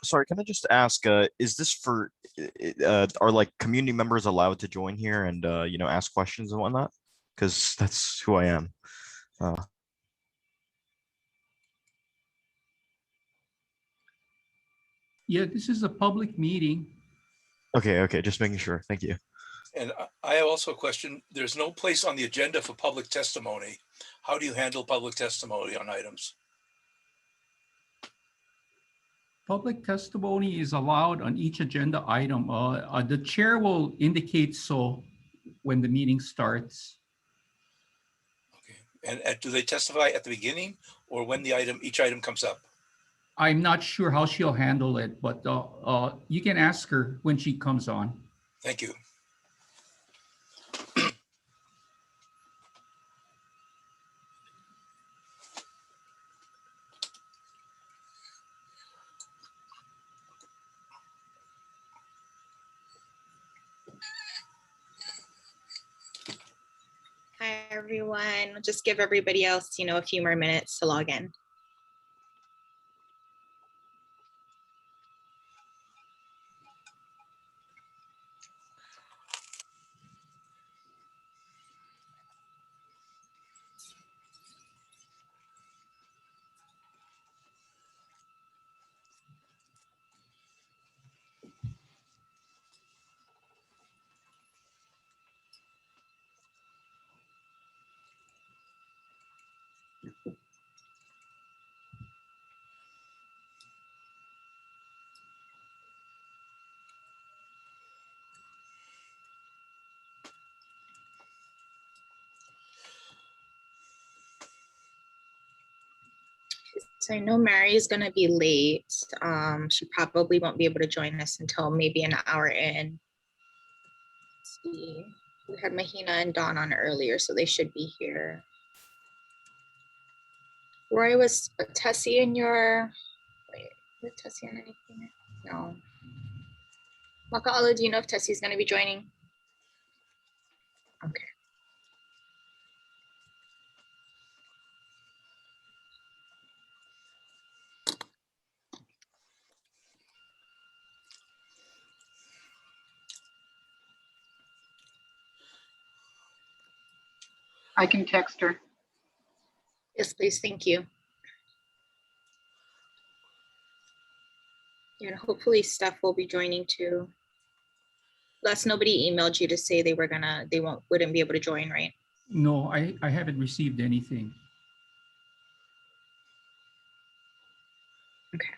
Sorry, can I just ask, is this for, are like community members allowed to join here and, ask questions and whatnot? Because that's who I am. Uh, Yeah, this is a public meeting. okay, just making sure. Thank you. And I have also a question. There's no place on the agenda for public testimony. How do you handle public testimony on items? Public testimony is allowed on each agenda item. The chair will indicate so when the meeting starts. Okay. And do they testify at the beginning or when each item comes up? I'm not sure how she'll handle it, but you can ask her when she comes on. Thank you. Hi, everyone. Just give everybody else, a few more minutes to log in. So I know Mary is going to be late. She probably won't be able to join us until maybe an hour in. Let's see. We had Mahina and Dawn on earlier, so they should be here. Roy, was Tessie in your... Wait, was Tessie on anything? No. Maka'ala, do you know if Tessie's going to be joining? Okay. I can text her. Yes, please. Thank you. And hopefully Steph will be joining too. Plus, nobody emailed you to say they wouldn't be able to join, right? No, I haven't received anything. Okay.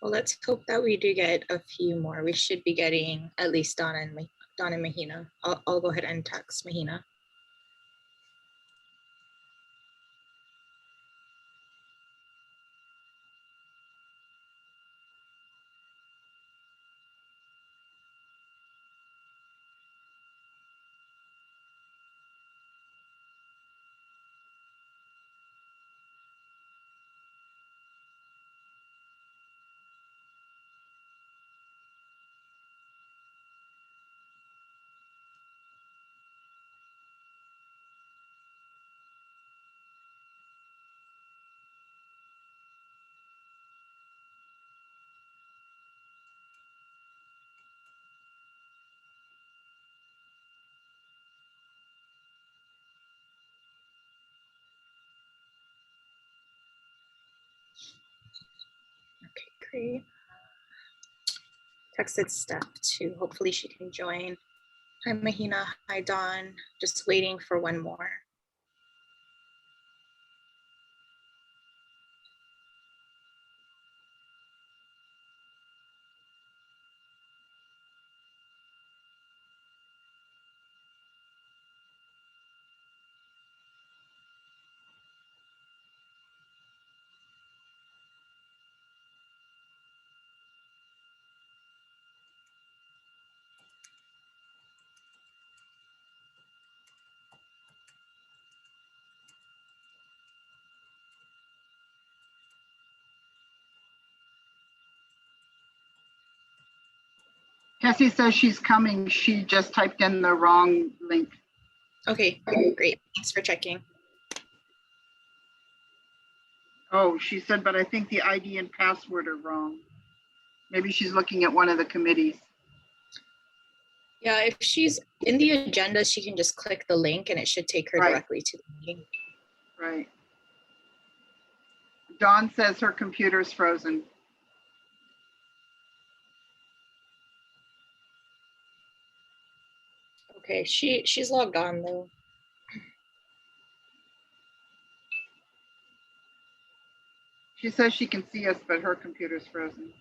Well, let's hope that we do get a few more. We should be getting at least Donna and Mahina. I'll go ahead and text Mahina. Okay, great. Texted Steph too. Hopefully she can join. Hi, Mahina. Hi, Dawn. Just waiting for one more. Tessie says she's coming. She just typed in the wrong link. Okay, great. Thanks for checking. Oh, she said, but I think the ID and password are wrong. Maybe she's looking at one of the committees. Yeah, if she's in the agenda, she can just click the link and it should take her Right. directly to the meeting. Right. Dawn says her computer's frozen. Okay, she's logged on though. She says she can see us, but her computer's frozen.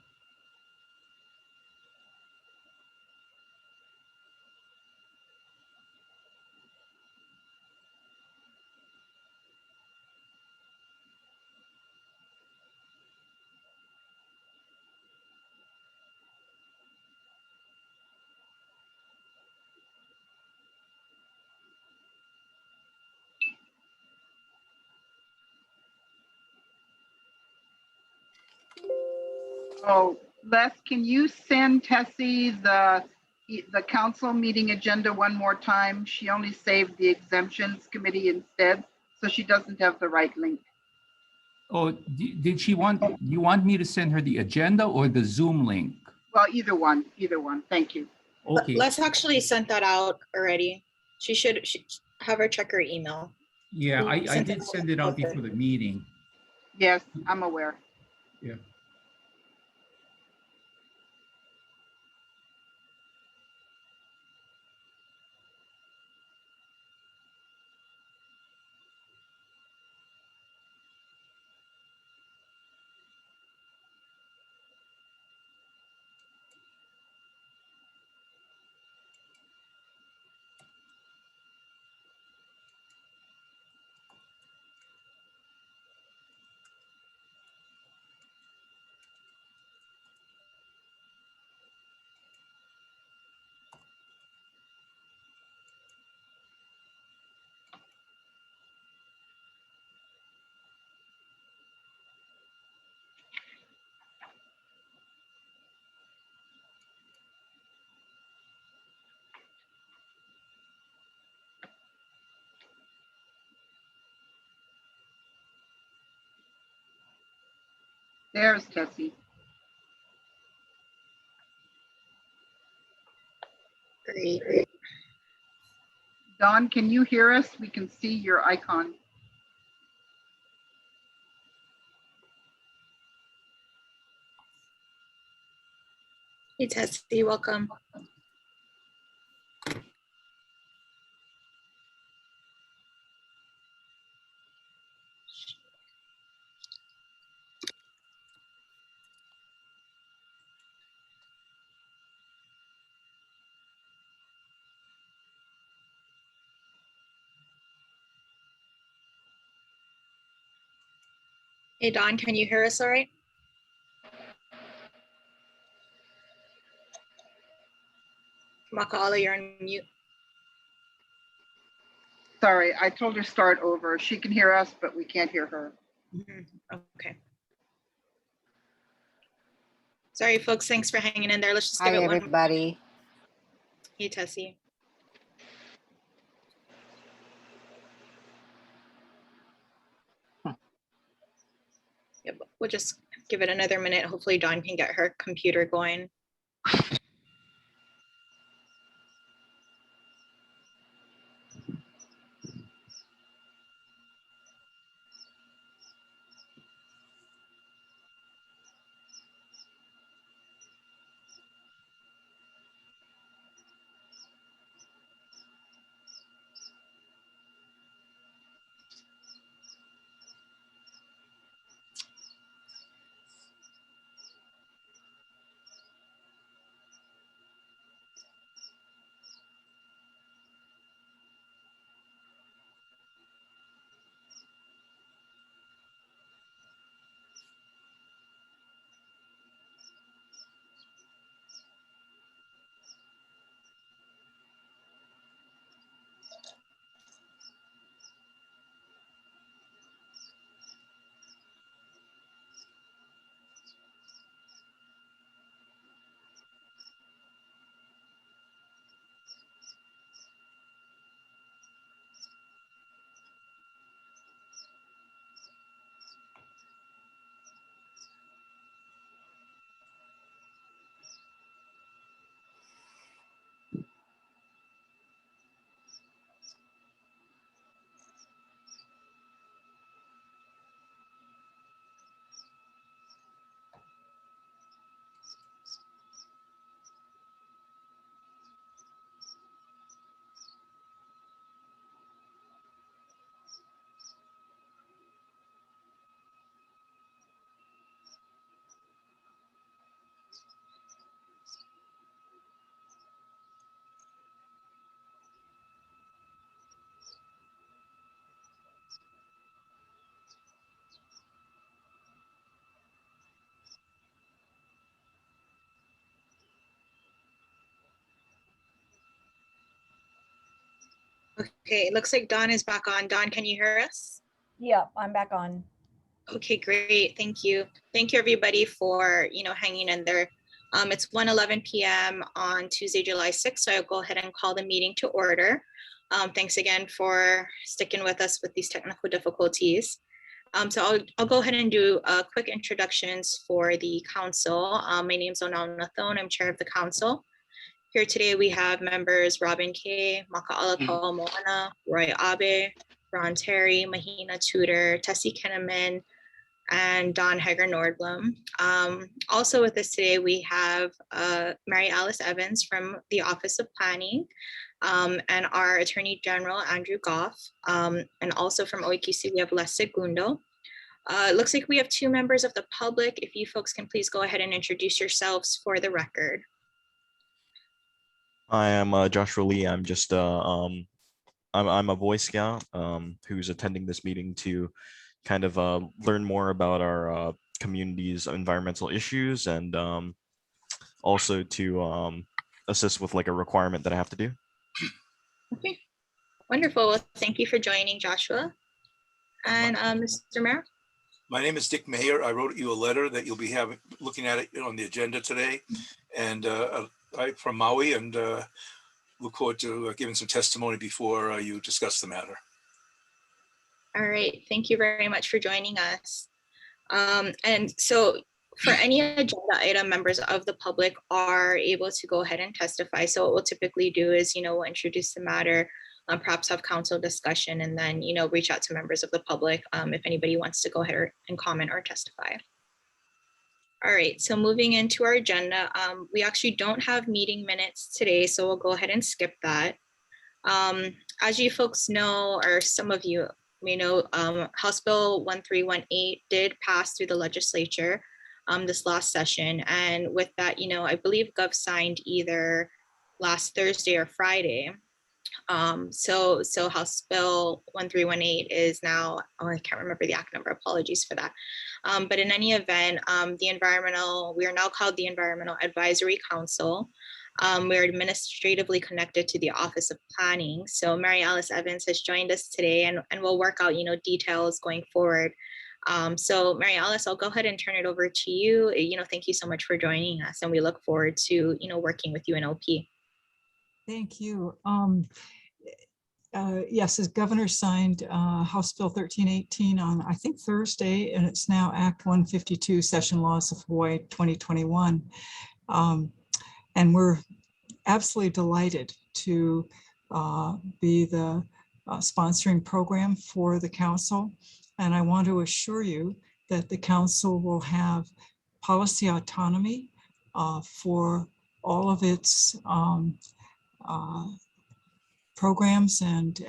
Oh, Les, can you send Tessie the council meeting agenda one more time? She only saved the exemptions committee instead, so she doesn't have the right link. Oh, did she want, you want me to send her the agenda or the Zoom link? Well, either one, thank you. Okay, Les actually sent that out already. She should have her check her email. yeah, I sent it did out. send it out before the meeting. Yes, I'm aware. Yeah. There's Tessie. Great. Dawn, can you hear us? We can see your icon. Hey Tessie, welcome. Hey Dawn, can you hear us all right? Makala, you're on mute. Sorry, I told her start over. She can hear us, but we can't hear her. Okay. Sorry, folks. Thanks for hanging in there. Let's just give Hi, it one. everybody. Hey, Tessie. Yep, we'll just give it another minute. Hopefully Dawn can get her computer going. Okay, it looks like Dawn is back on. Dawn, can you hear us? Yeah, I'm back on. Okay, great. Thank you. Thank you, everybody, for hanging in there. It's 1:11 p.m. on Tuesday, July 6th, so I'll go ahead and call the meeting to order. Thanks again for sticking with us with these technical difficulties. So I'll go ahead and do quick introductions for the council. My name's Onal Nathone. I'm chair of the council. Here today we have members Robin K, Maka'alakau Moana, Roy Abe, Ron Terry, Mahina Tudor, Tessie Kenneman, and Don Hager Nordblom. Also with us today, we have Mary Alice Evans from the Office of Planning, and our Attorney General, Andrew Goff. And also from OEQC, we have Les Segundo. It looks like we have two members of the public. If you folks can please go ahead and introduce yourselves for the record. I am Joshua Lee. I'm just I'm a Boy Scout who's attending this meeting to kind of learn more about our community's environmental issues, and also to assist with like a requirement that I have to do. Okay, wonderful. Well, thank you for joining, Joshua. And Mr. Mayor? My name is Dick Mayer. I wrote you a letter that you'll be looking at it on the agenda today. And I'm from Maui, and look forward to giving some testimony before you discuss the matter. All right, thank you very much for joining us. And so for any agenda item, members of the public are able to go ahead and testify. So what we'll typically do is, we'll introduce the matter, perhaps have council discussion, and then, reach out to members of the public if anybody wants to go ahead and comment or testify. All right, so moving into our agenda, we actually don't have meeting minutes today, so we'll go ahead and skip that. As you folks know, or some of you may know, House Bill 1318 did pass through the legislature this last session. And with that, I believe Gov signed either last Thursday or Friday. So House Bill 1318 is now, I can't remember the act number, apologies for that. But in any event, we are now called the Environmental Advisory Council. We are administratively connected to the Office of Planning. So Mary Alice Evans has joined us today, and we'll work out, details going forward. So Mary Alice, I'll go ahead and turn it over to you. Thank you so much for joining us, and we look forward to, working with you in OP. Thank you. Yes, as governor signed House Bill 1318 on, I think, Thursday, and it's now Act 152, Session Laws of Hawaii 2021. And we're absolutely delighted to be the sponsoring program for the council. And I want to assure you that the council will have policy autonomy for all of its programs and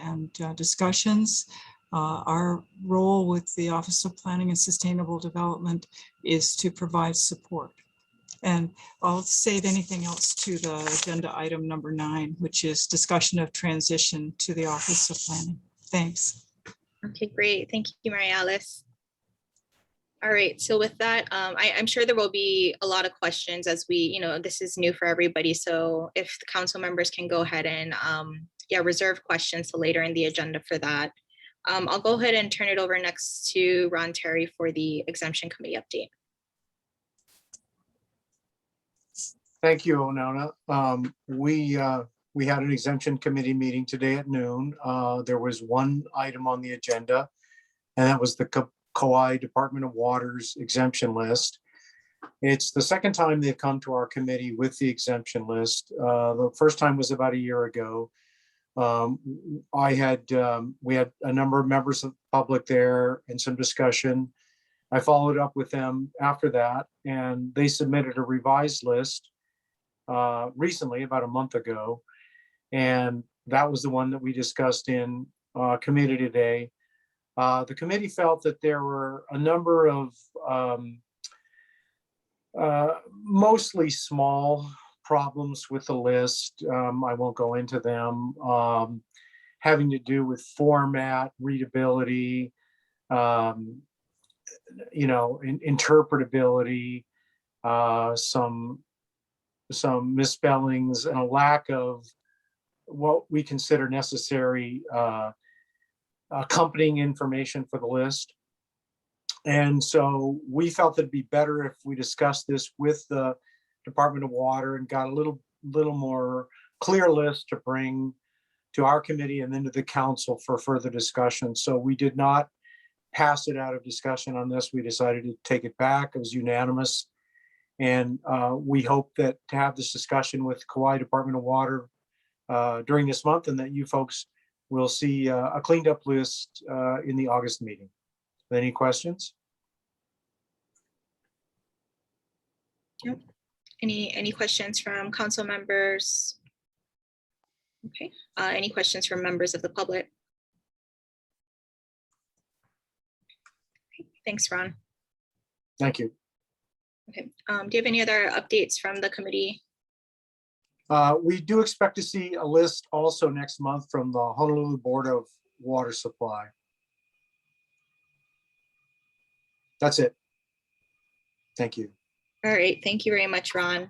discussions. Our role with the Office of Planning and Sustainable Development is to provide support. And I'll save anything else to the agenda item number 9, which is discussion of transition to the Office of Planning. Thanks. Okay, great. Thank you, Mary Alice. All right, so with that, I'm sure there will be a lot of questions as we, this is new for everybody. So if the council members can go ahead and reserve questions to later in the agenda for that. I'll go ahead and turn it over next to Ron Terry for the exemption committee update. Thank you, Onona. We had an exemption committee meeting today at noon. There was one item on the agenda, and that was the Kauai Department of Water's exemption list. It's the second time they've come to our committee with the exemption list. The first time was about a year ago. We had a number of members of the public there and some discussion. I followed up with them after that, and they submitted a revised list recently, about a month ago. And that was the one that we discussed in committee today. The committee felt that there were a number of mostly small problems with the list. I won't go into them, having to do with format, readability, interpretability, some misspellings, and a lack of what we consider necessary accompanying information for the list. And so we felt it'd be better if we discussed this with the Department of Water and got a little more clear list to bring to our committee and then to the council for further discussion. So we did not pass it out of discussion on this. We decided to take it back. It was unanimous. And we hope that to have this discussion with Kauai Department of Water during this month, and that you folks will see a cleaned up list in the August meeting. Any questions? Yep. Any questions from council members? Okay, any questions from members of the public? Okay, thanks, Ron. Thank you. Okay, do you have any other updates from the committee? We do expect to see a list also next month from the Honolulu Board of Water Supply. That's it. Thank you. All right, thank you very much, Ron.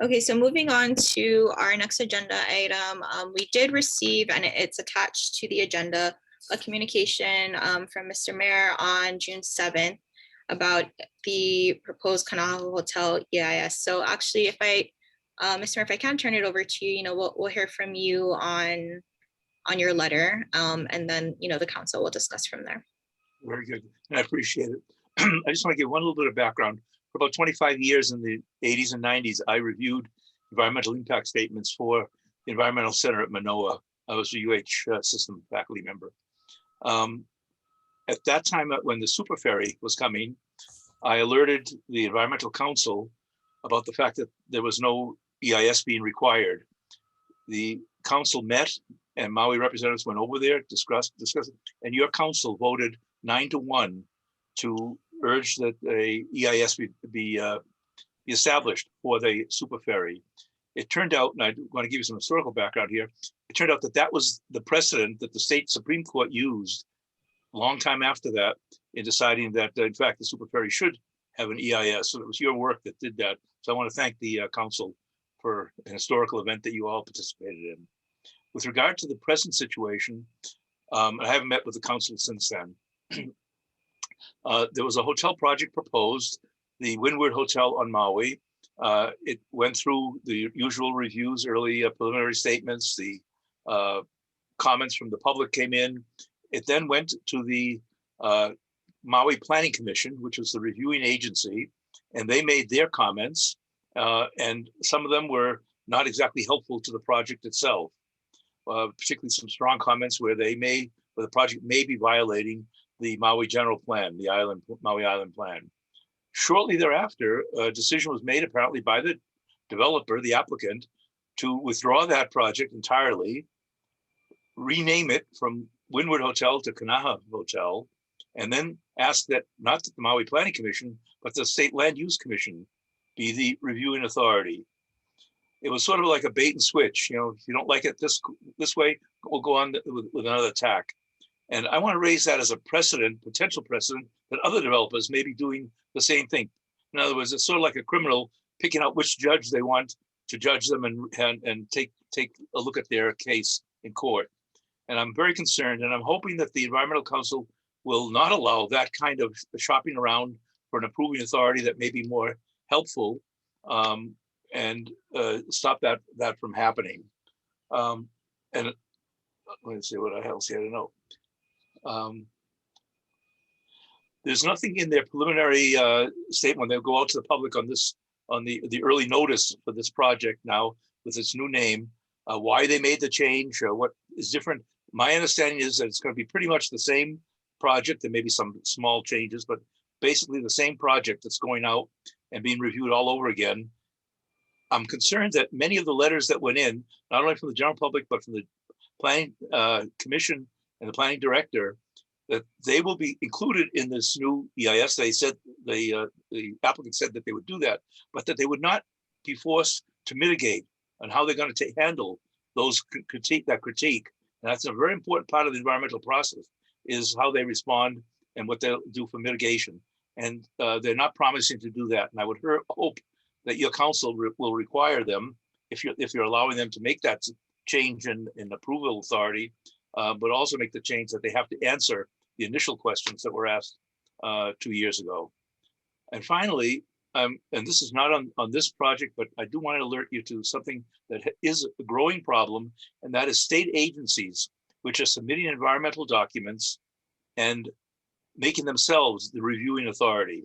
Okay, so moving on to our next agenda item, we did receive, and it's attached to the agenda, a communication from Mr. Mayor on June 7th about the proposed Kanaha Hotel EIS. So actually, if I, Mr. Mayor, if I can turn it over to you, we'll hear from you on your letter, and then, the council will discuss from there. Very good. And I appreciate it. I just want to give one little bit of background. For about 25 years in the 80s and 90s, I reviewed environmental impact statements for the Environmental Center at Manoa. I was a UH system faculty member. At that time, when the super ferry was coming, I alerted the Environmental Council about the fact that there was no EIS being required. The council met and Maui representatives went over there, discussed, and your council voted 9-1 to urge that a EIS be established for the super ferry. It turned out, and I want to give you some historical background here, it turned out that that was the precedent that the state Supreme Court used a long time after that in deciding that, in fact, the super ferry should have an EIS. So it was your work that did that. So I want to thank the council for an historical event that you all participated in. With regard to the present situation, I haven't met with the council since then. There was a hotel project proposed, the Windward Hotel on Maui. It went through the usual reviews, early preliminary statements, the comments from the public came in. It then went to the Maui Planning Commission, which was the reviewing agency, and they made their comments. And some of them were not exactly helpful to the project itself, particularly some strong comments where the project may be violating the Maui General Plan, the Maui Island Plan. Shortly thereafter, a decision was made apparently by the developer, the applicant, to withdraw that project entirely, rename it from Windward Hotel to Kanaha Hotel, and then ask that not the Maui Planning Commission, but the State Land Use Commission be the reviewing authority. It was sort of like a bait and switch. You know, if you don't like it this way, we'll go on with another tack. And I want to raise that as a precedent, potential precedent, that other developers may be doing the same thing. In other words, it's sort of like a criminal picking out which judge they want to judge them and take a look at their case in court. And I'm very concerned, and I'm hoping that the Environmental Council will not allow that kind of shopping around for an approving authority that may be more helpful, and stop that from happening. And let me see what else here to know. There's nothing in their preliminary statement when they'll go out to the public on this, on the early notice for this project now with its new name, why they made the change, what is different. My understanding is that it's going to be pretty much the same project. There may be some small changes, but basically the same project that's going out and being reviewed all over again. I'm concerned that many of the letters that went in, not only from the general public, but from the planning commission and the planning director, that they will be included in this new EIS. They said, the applicant said that they would do that, but that they would not be forced to mitigate on how they're going to handle those critique. And that's a very important part of the environmental process, is how they respond and what they'll do for mitigation. And they're not promising to do that. And I would hope that your council will require them, if you're allowing them to make that change in approval authority, but also make the change that they have to answer the initial questions that were asked 2 years ago. And finally, and this is not on this project, but I do want to alert you to something that is a growing problem, and that is state agencies, which are submitting environmental documents and making themselves the reviewing authority,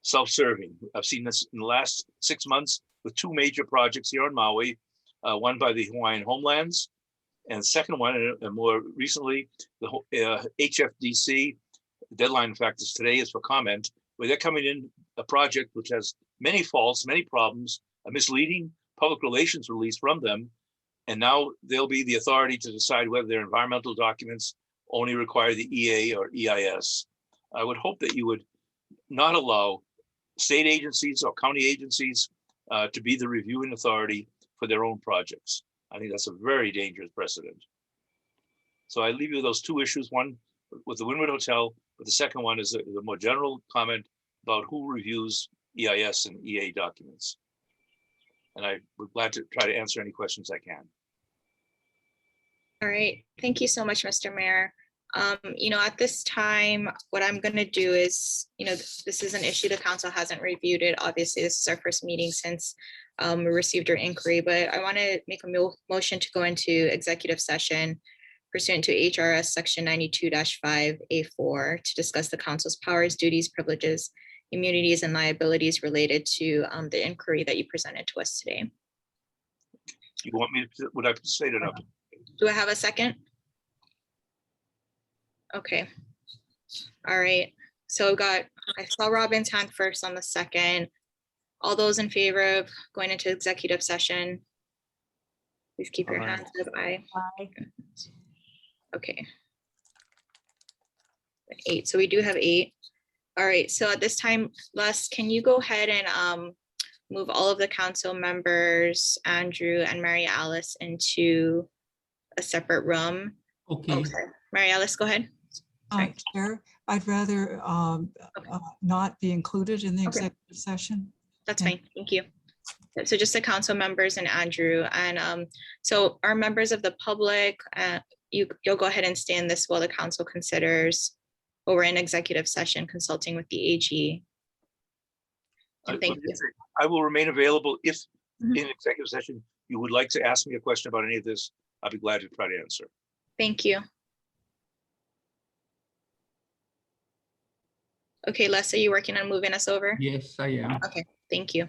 self-serving. I've seen this in the last 6 months with 2 major projects here on Maui, one by the Hawaiian Homelands, and the second one, and more recently, the HFDC. The deadline, in fact, is today is for comment, where they're coming in a project which has many faults, many problems, a misleading public relations release from them. And now they'll be the authority to decide whether their environmental documents only require the EA or EIS. I would hope that you would not allow state agencies or county agencies to be the reviewing authority for their own projects. I think that's a very dangerous precedent. So I leave you those 2 issues, one with the Wynwood Hotel, but the second one is the more general comment about who reviews EIS and EA documents. And I would glad to try to answer any questions I can. All right, thank you so much, Mr. Mayor. At this time, what I'm going to do is, this is an issue the council hasn't reviewed it. Obviously, this is our first meeting since we received your inquiry, but I want to make a motion to go into executive session pursuant to HRS section 92-5A4 to discuss the council's powers, duties, privileges, immunities, and liabilities related to the inquiry that you presented to us today. You want me to, would I say it up? Do I have a second? Okay. All right. So I saw Robin's hand first on the second. All those in favor of going into executive session, please keep your Aye. hands up. Aye. Aye. Okay. 8. So we do have 8. All right. So at this time, Les, can you go ahead and move all of the council members, Andrew and Mary Alice, into a separate room? Okay, Mary Alice, go ahead. Sorry. Chair, I'd rather not be included in the Okay. executive session. That's fine. Thank you. So just the council members and Andrew. And so our members of the public, you'll go ahead and stay in this while the council considers, or we're in executive session consulting with the AG. And thank you. I will remain available if Mhm. in executive session you would like to ask me a question about any of this. I'll be glad to try to answer. Thank you. Okay, Les, are you working on moving us over? yes, I am. Okay, thank you.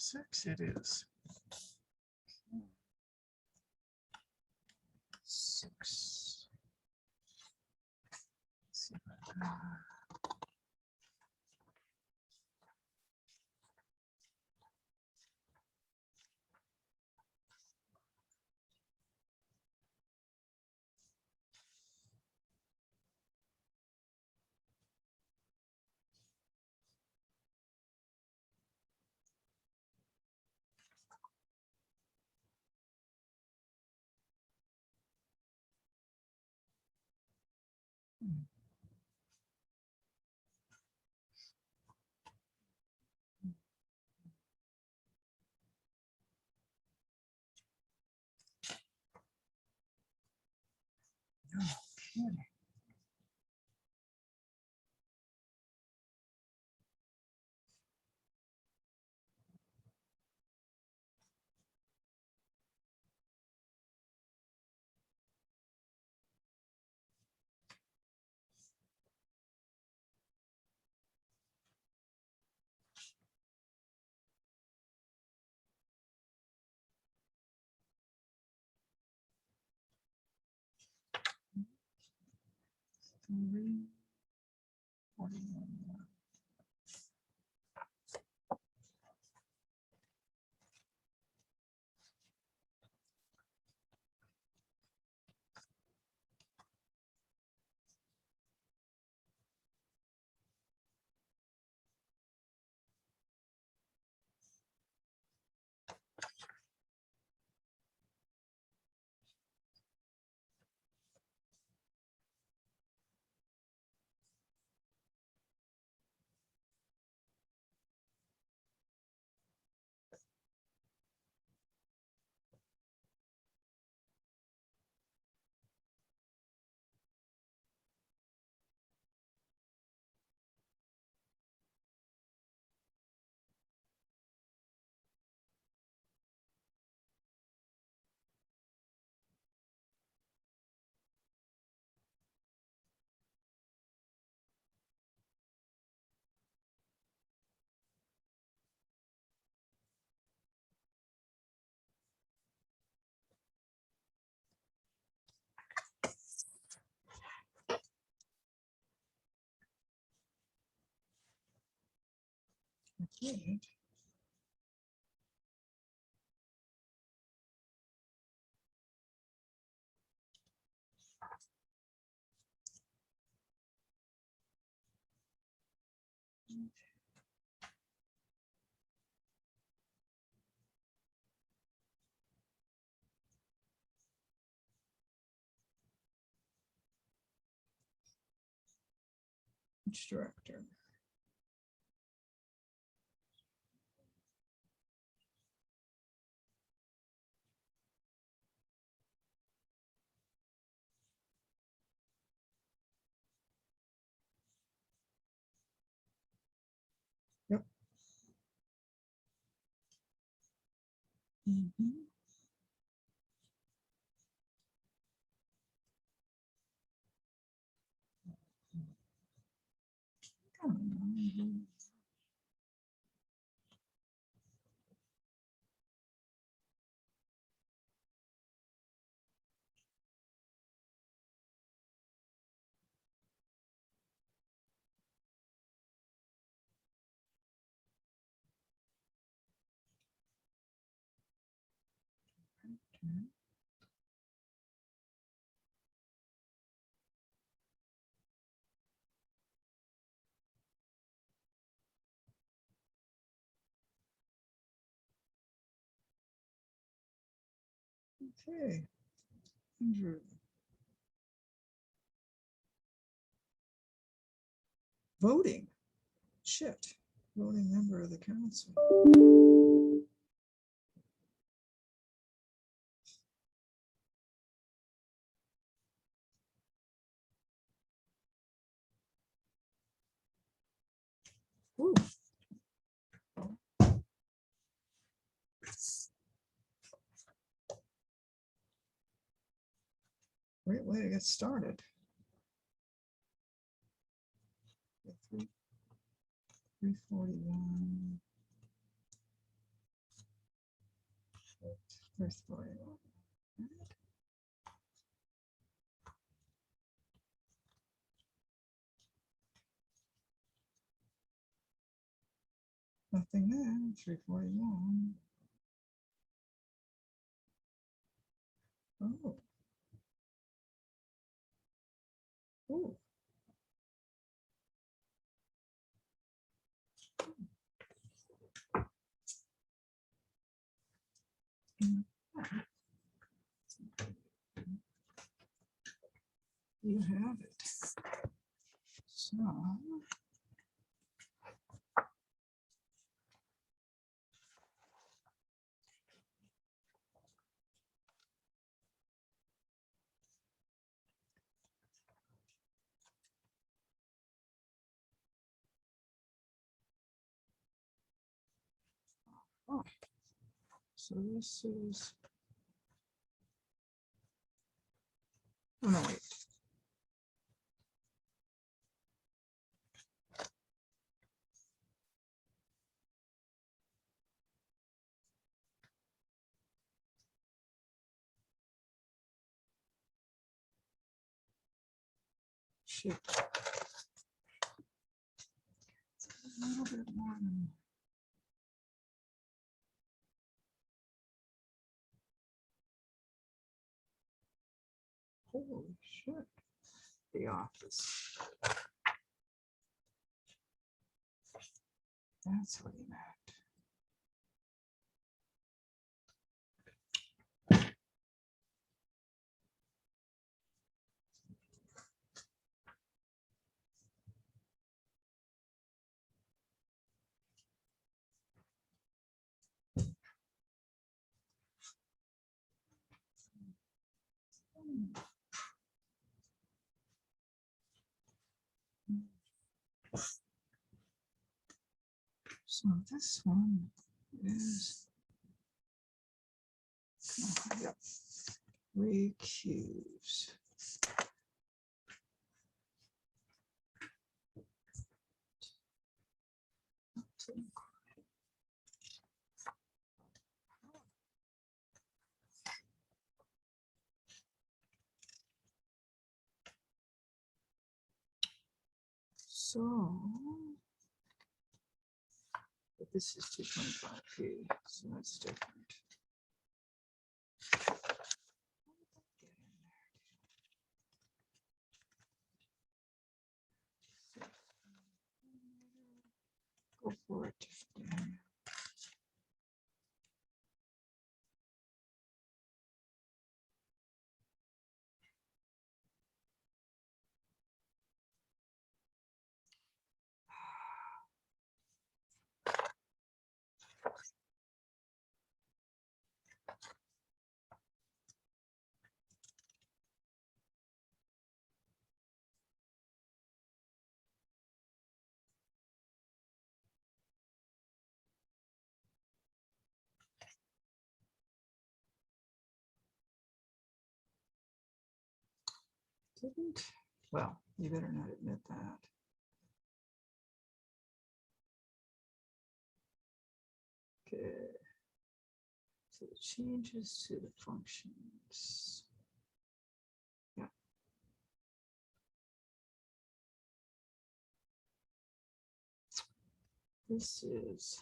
Six it is. 6. Okay. Which director? Yep. Mhm. Come on. Okay. Andrew. Voting. Shit. Voting member of the council. Ooh. Great way to get started. 341. 341. Nothing there. 341. Oh. Oh. You have it. So. Oh, so this is. Oh, no, wait. Shoot. It's a little bit more than- Holy shit. The office. That's what he meant. So this one is. Yep. Recuse. So. But this is 225p, so that's different. Go for it. Dan. Didn't, well, you better not admit that. Okay. So the changes to the functions. Yeah. This is.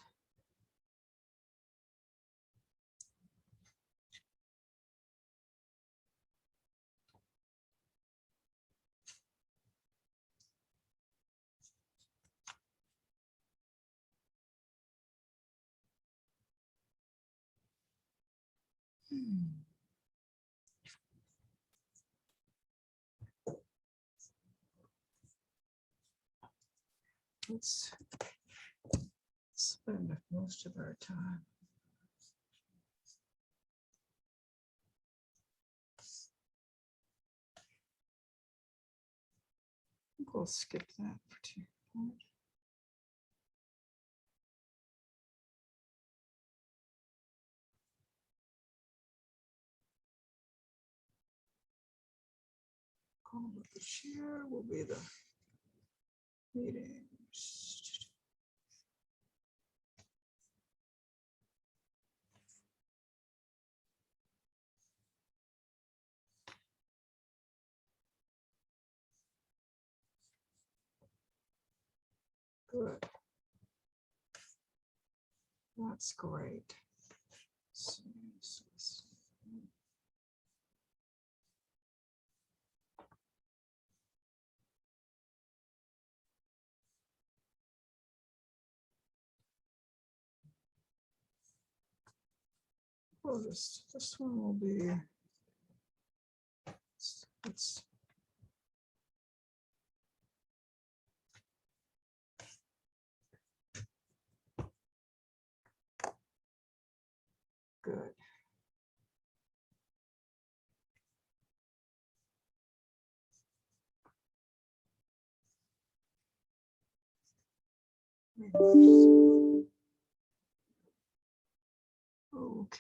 Let's spend most of our time. I think we'll skip that for 2. Call with the chair will be the meetings. Good. That's great. So, well, this one will be. It's good.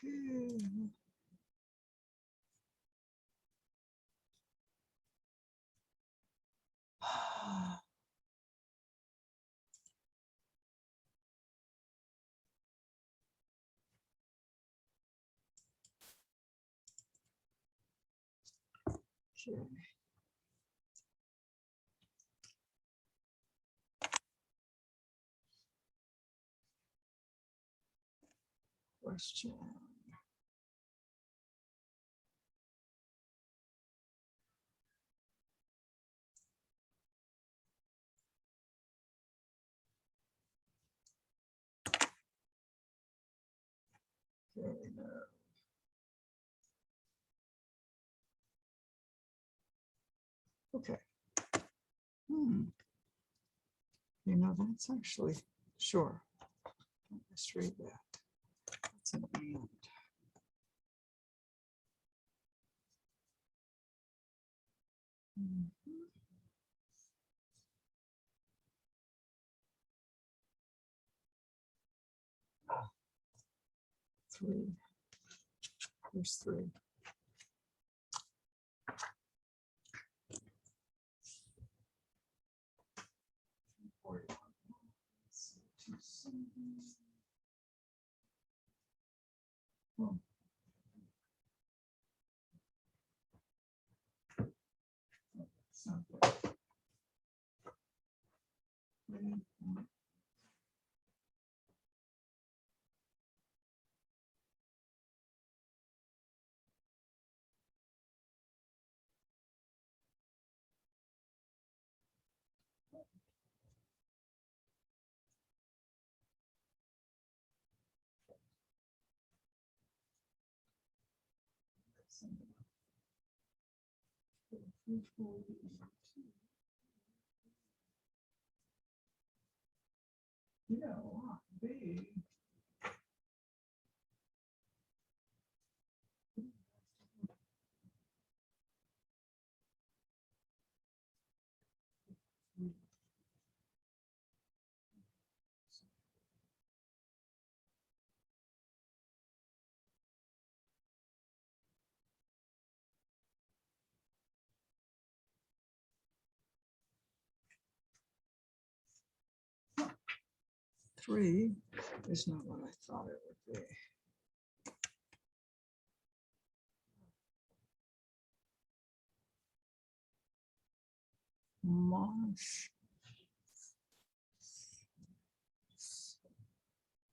Okay. Okay. Question. Okay, no. Okay. You know, that's actually, sure. Let's read that. That's an and. Mhm. Three. There's three. Oh. It's not there. 342. Yeah, lot B. Three is not what I thought it would be. Marsh.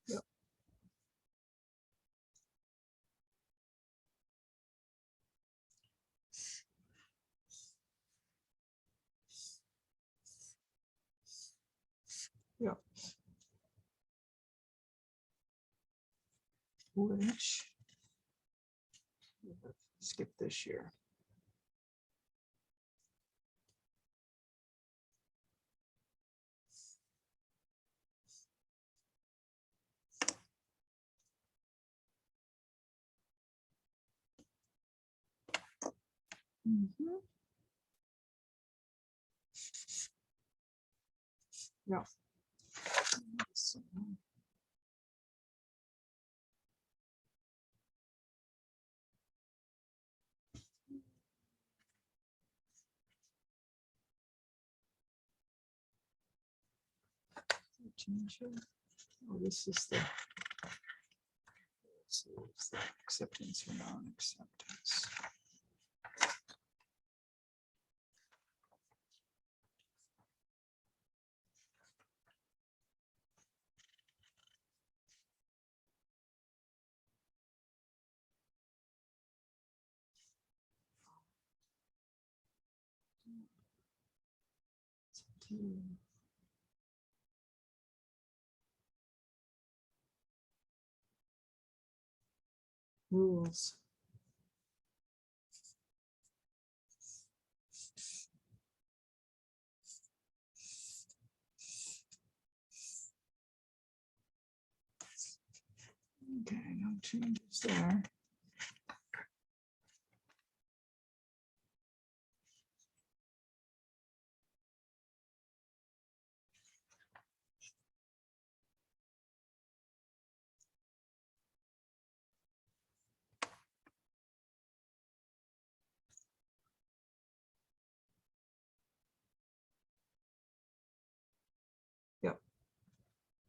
Yep. Yep. Which, skip this year. Mhm. Yeah. So, change it. Oh, this is the acceptance or non-acceptance. Rules. Okay, no changes there.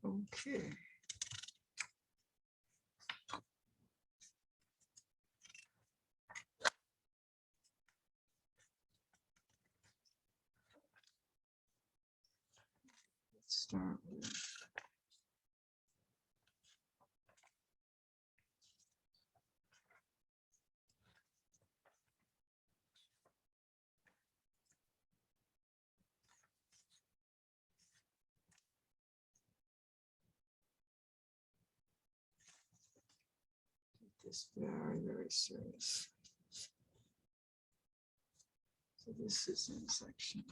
Okay. Let's start with. This very, very serious. So this is in section.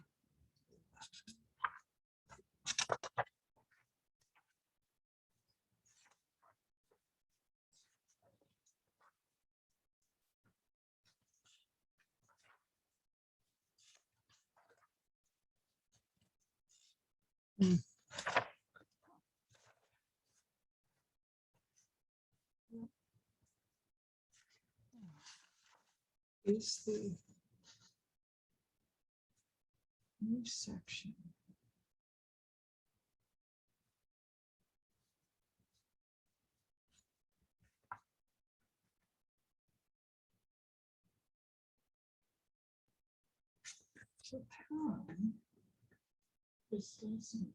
Is the new section. So apparently, this doesn't.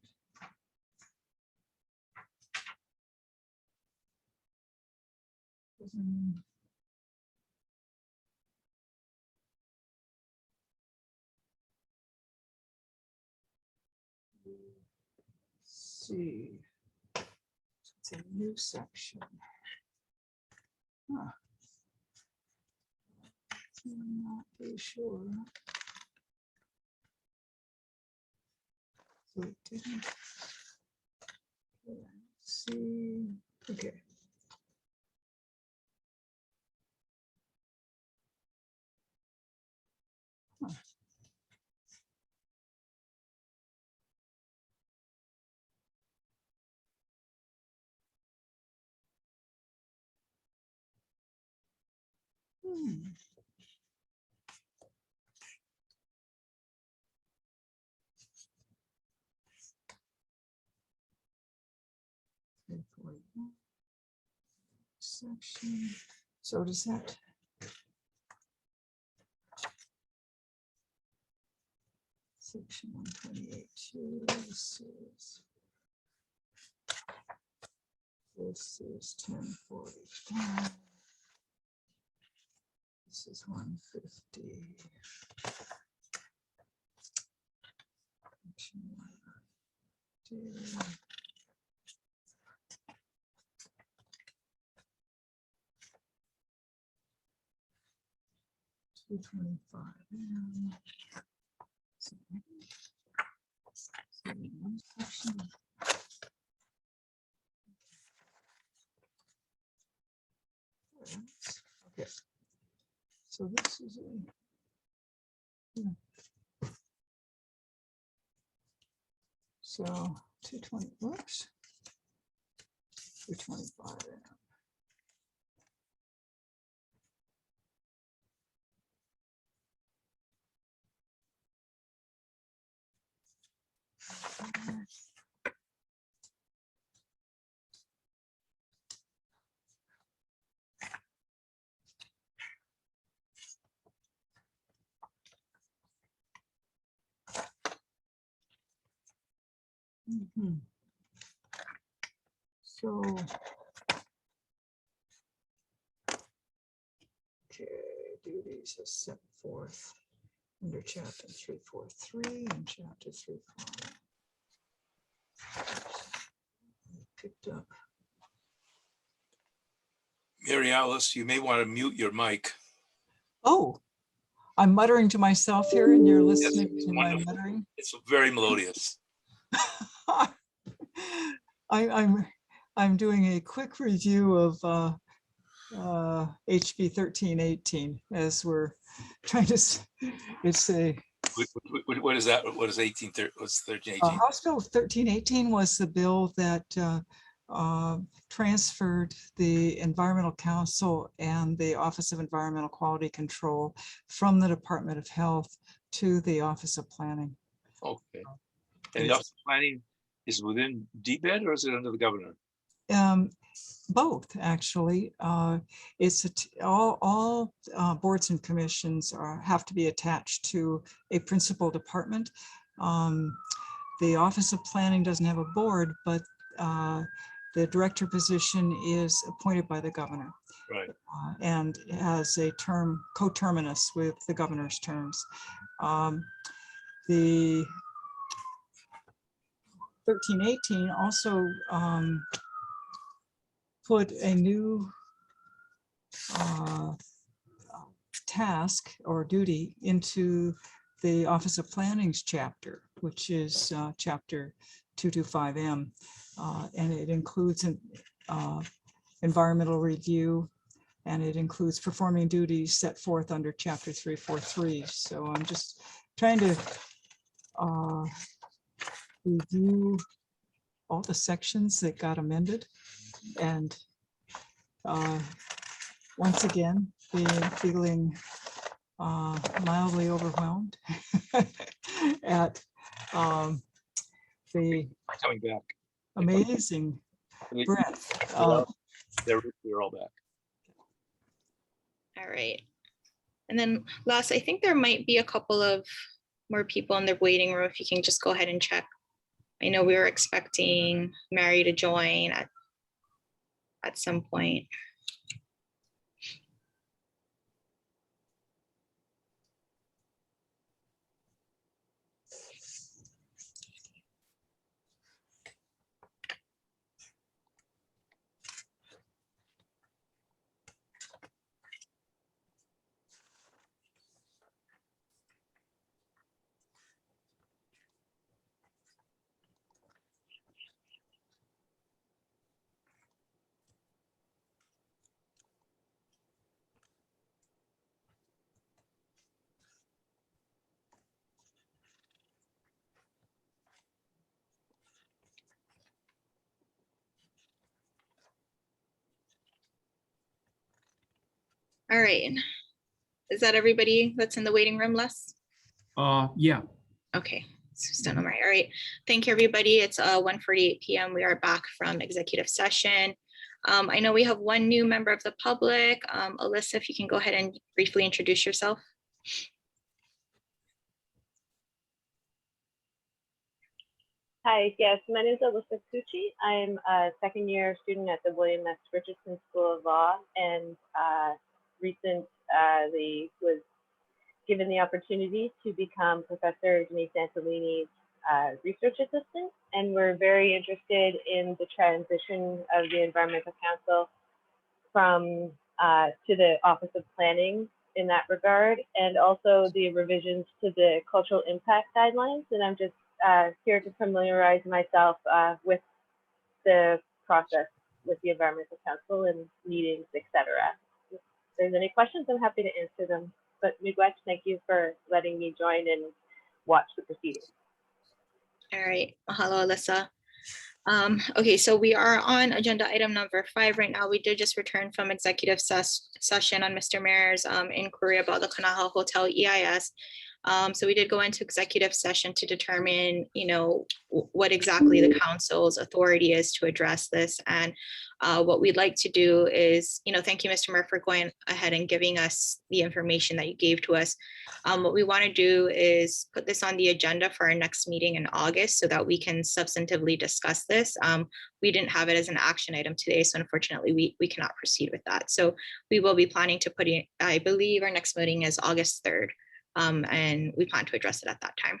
Doesn't. See, it's a new section. Huh. I'm not really sure. So it didn't. See, okay. Huh. Hmm. Section. So does that? Section 128. This is 1045. This is 150. Section 150. 225. Okay. So this is a. Yeah. So 220 works. 225. Mhm. So, okay, duties are set forth under chapter 343 and chapter 34. Picked up. Mary Alice, you may want to mute your mic. Oh, I'm muttering to myself here and you're listening it's to my wonderful. muttering. It's very melodious. I'm doing a quick review of HB 1318 as we're trying to. It's a What is that? What is 1830? What's 1318? House Bill 1318 was the bill that transferred the Environmental Council and the Office of Environmental Quality Control from the Department of Health to the Office of Planning. Okay. And the Office of Planning is it within DBED or is it under the governor? Both, actually. It's all boards and commissions have to be attached to a principal department. The Office of Planning doesn't have a board, but the director position is appointed by the governor. Right. And has a term coterminous with the governor's terms. The 1318 also put a new task or duty into the Office of Planning's chapter, which is chapter 225M, and it includes an environmental review, and it includes performing duties set forth under chapter 343. So I'm just trying to review all the sections that got amended, and once again, feeling mildly overwhelmed at the Coming back. amazing breadth of They're all back. All right. And then last, I think there might be a couple of more people in the waiting room. If you can just go ahead and check. I know we were expecting Mary to join at some point. All right. Is that everybody that's in the waiting room, Les? Yeah. Okay, so still no Mary. All right. Thank you, everybody. It's 1:48 p.m. We are back from executive session. I know we have one new member of the public. Alyssa, if you can go ahead and briefly introduce yourself. Hi, yes, my name is Alyssa Cucci. I'm a second year student at the William S. Richardson School of Law, and recently was given the opportunity to become Professor Denise Antolini's research assistant. And we're very interested in the transition of the Environmental Council from to the Office of Planning in that regard, and also the revisions to the cultural impact guidelines. And I'm just here to familiarize myself with the process with the Environmental Council and meetings, etc. If there's any questions, I'm happy to answer them. But Miigwech, thank you for letting me join and watch the proceedings. All right, mahalo, Alyssa. Okay, so we are on agenda item number 5 right now. We did just return from executive session on Mr. Mayor's inquiry about the Kanaha Hotel EIS. So we did go into executive session to determine, what exactly the council's authority is to address this. And what we'd like to do is, thank you, Mr. Mayor, for going ahead and giving us the information that you gave to us. What we want to do is put this on the agenda for our next meeting in August so that we can substantively discuss this. We didn't have it as an action item today, so unfortunately we cannot proceed with that. So we will be planning to put in, I believe our next meeting is August 3rd. And we plan to address it at that time.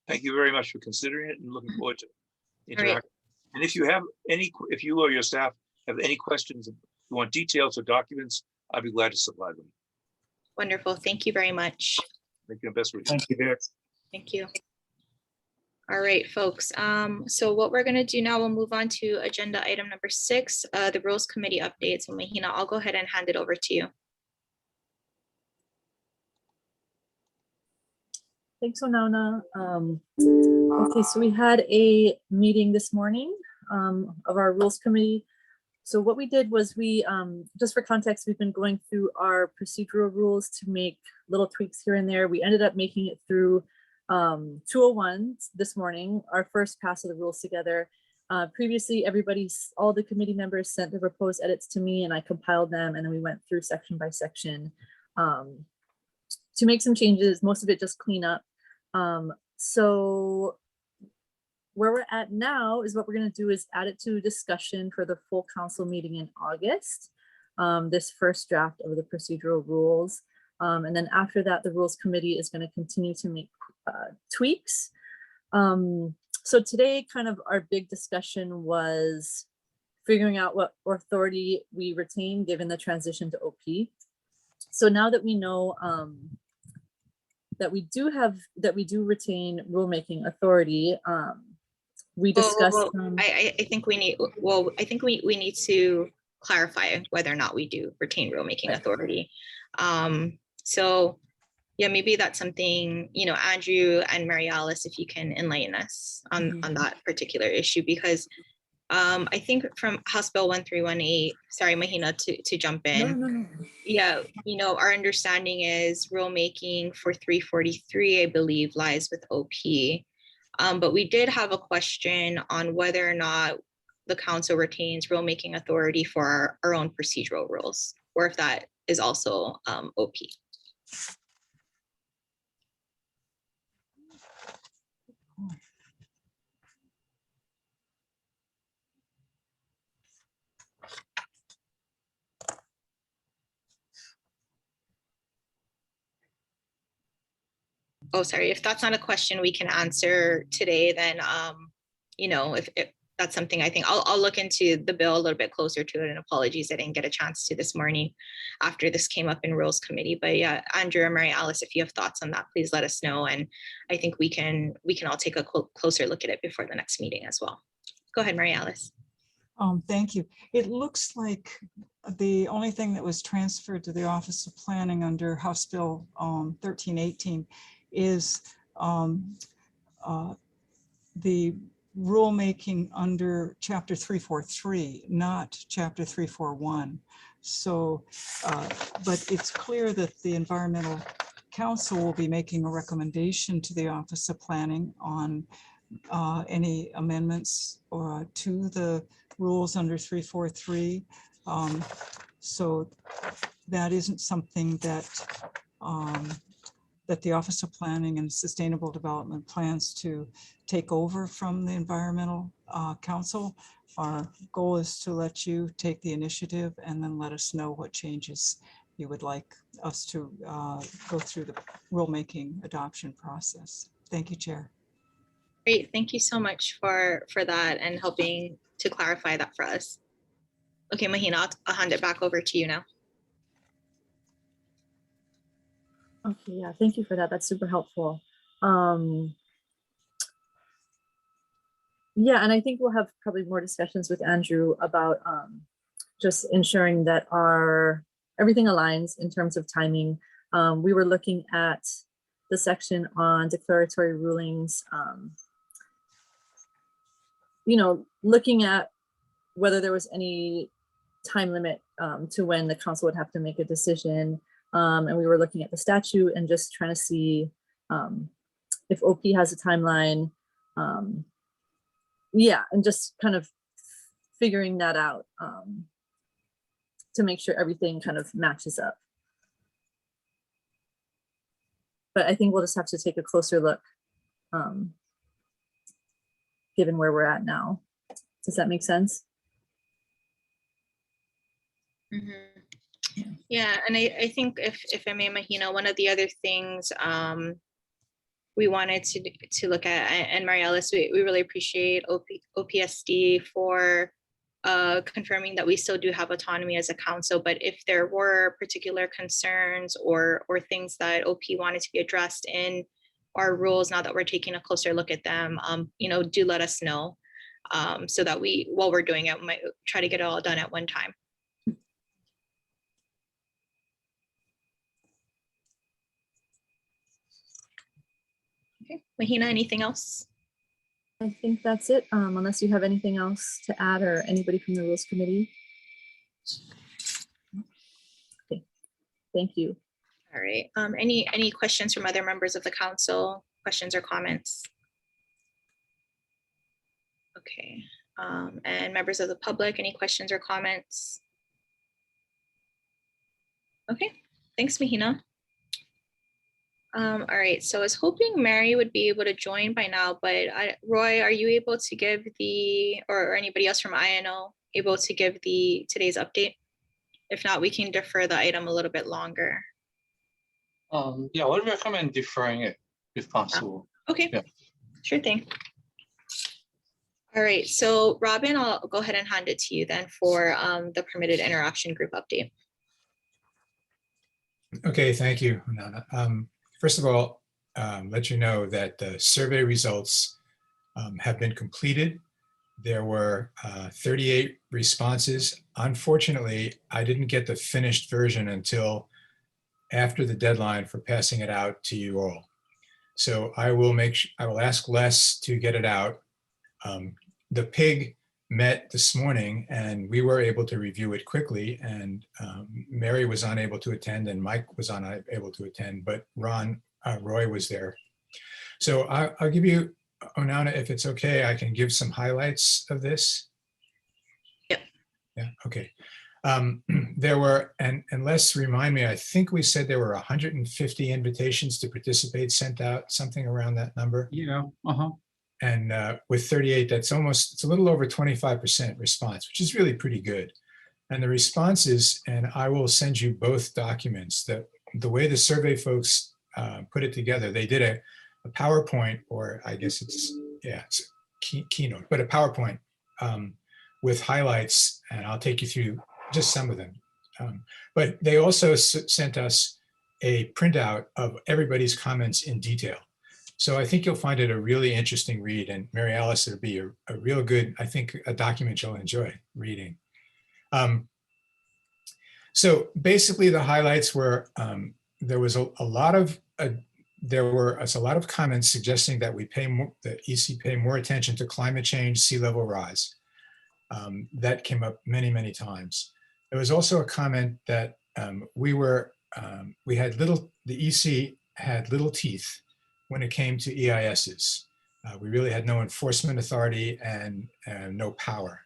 Thank you very much for considering it and looking forward to All right. interacting. And if you have if you or your staff have any questions, if you want details or documents, I'd be glad to supply them. Wonderful. Thank you very much. Thank you. Best wishes. Thank you, Vic. Thank you. All right, folks. So what we're going to do now, we'll move on to agenda item number 6, the Rules Committee update. So Mahina, I'll go ahead and hand it over to you. Thanks, Onona. Okay, so we had a meeting this morning of our Rules Committee. So what we did was we, just for context, we've been going through our procedural rules to make little tweaks here and there. We ended up making it through 201 this morning, our first pass of the rules together. Previously, all the committee members sent the proposed edits to me and I compiled them, and then we went through section by section to make some changes, most of it just clean up. So where we're at now is what we're going to do is add it to discussion for the full council meeting in August, this first draft of the procedural rules. And then after that, the rules committee is going to continue to make tweaks. So today, kind of our big discussion was figuring out what authority we retain given the transition to OP. So now that we know that we do retain rulemaking authority, we discussed. I think we need. Well, I think we need to clarify whether or not we do retain rulemaking authority. So yeah, maybe that's something, Andrew and Mary Alice, if you can enlighten us on that particular issue, because I think from House Bill 1318, sorry, Mahina, to jump in. No. Yeah, our understanding is rulemaking for 343, I believe, lies with OP. But we did have a question on whether or not the council retains rulemaking authority for our own procedural rules, or if that is also OP. Oh, sorry, if that's not a question we can answer today, then, if that's something, I think I'll look into the bill a little bit closer to it, and apologies, I didn't get a chance to this morning after this came up in Rules Committee. But yeah, Andrew or Mary Alice, if you have thoughts on that, please let us know. And I think we can all take a closer look at it before the next meeting as well. Go ahead, Mary Alice. Thank you. It looks like the only thing that was transferred to the Office of Planning under House Bill 1318 is the rulemaking under Chapter 343, not Chapter 341. So, but it's clear that the Environmental Council will be making a recommendation to the Office of Planning on any amendments to the rules under 343. So that isn't something that that the Office of Planning and Sustainable Development plans to take over from the Environmental Council. Our goal is to let you take the initiative and then let us know what changes you would like us to go through the rulemaking adoption process. Thank you, Chair. Great, thank you so much for that and helping to clarify that for us. Okay, Mahina, I'll hand it back over to you now. Okay, yeah, thank you for that. That's super helpful. Yeah, and I think we'll have probably more discussions with Andrew about just ensuring that everything aligns in terms of timing. We were looking at the section on declaratory rulings, looking at whether there was any time limit to when the council would have to make a decision. And we were looking at the statute and just trying to see if OP has a timeline. Yeah, and just kind of figuring that out to make sure everything kind of matches up. But I think we'll just have to take a closer look given where we're at now. Does that make sense? Mm-hmm. Yeah, and I think if I may, Mahina, one of the other things we wanted to look at, and Mary Alice, we really appreciate OPSD for confirming that we still do have autonomy as a council, but if there were particular concerns or things that OP wanted to be addressed in our rules, now that we're taking a closer look at them, do let us know so that while we're doing it, we might try to get it all done at one time. Okay, Mahina, anything else? I think that's it, unless you have anything else to add or anybody from the Rules Committee. Okay, thank you. All right, any questions from other members of the council questions or comments? Okay, and members of the public, any questions or comments? Okay, thanks, Mahina. All right, so I was hoping Mary would be able to join by now, but Roy, are you able to give or anybody else from INO able to give today's update? If not, we can defer the item a little bit longer. Yeah, I would recommend deferring it if possible. Okay, Yeah. Sure thing. All right, so Robin, I'll go ahead and hand it to you then for the permitted interaction group update. Okay, thank you, Nana. First of all, let you know that the survey results have been completed. There were 38 responses. Unfortunately, I didn't get the finished version until after the deadline for passing it out to you all. So I will ask Les to get it out. The PIG met this morning and we were able to review it quickly, and Mary was unable to attend and Mike was unable to attend, but Roy was there. So I'll give you, Onana, if it's okay, I can give some highlights of this. Yep. Yeah, okay. There were, and Les, remind me, I think we said there were 150 invitations to participate sent out, something around that number. Yeah, And with 38, it's a little over 25% response, which is really pretty good. And the responses, and I will send you both documents, that the way the survey folks put it together, they did a PowerPoint, or I guess it's a keynote, but a PowerPoint with highlights, and I'll take you through just some of them. But they also sent us a printout of everybody's comments in detail. So I think you'll find it a really interesting read, and Mary Alice, it'll be a real good, I think, a document you'll enjoy reading. So basically the highlights were, there was a lot of comments suggesting that the EC pay more attention to climate change, sea level rise. That came up many, many times. There was also a comment that the EC had little teeth when it came to EISs. We really had no enforcement authority and no power.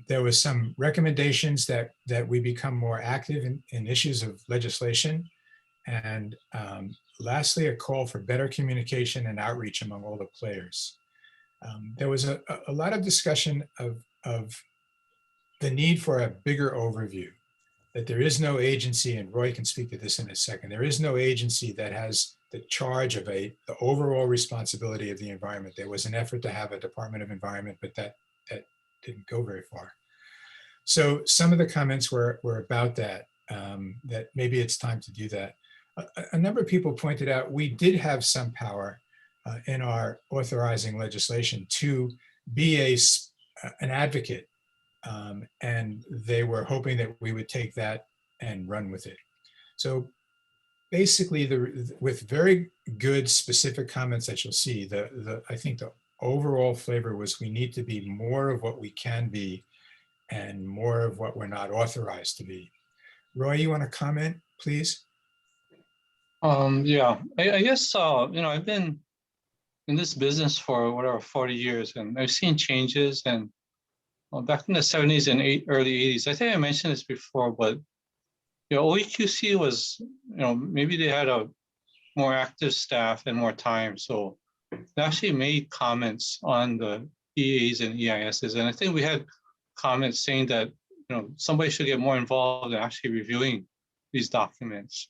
There was some recommendations that we become more active in issues of legislation. And lastly, a call for better communication and outreach among all the players. There was a lot of discussion of the need for a bigger overview, that there is no agency, and Roy can speak to this in a second, there is no agency that has the charge of the overall responsibility of the environment. There was an effort to have a Department of Environment, but that didn't go very far. So some of the comments were about that maybe it's time to do that. A number of people pointed out we did have some power in our authorizing legislation to be an advocate, and they were hoping that we would take that and run with it. So basically, with very good specific comments that you'll see, I think the overall flavor was we need to be more of what we can be and more of what we're not authorized to be. Roy, you want to comment, please? Yeah, I guess, I've been in this business for 40 years, and I've seen changes. And back in the 70s and early 80s, I think I mentioned this before, but OEQC was, maybe they had a more active staff and more time. So they actually made comments on the EAs and EISs. And I think we had comments saying that, somebody should get more involved in actually reviewing these documents.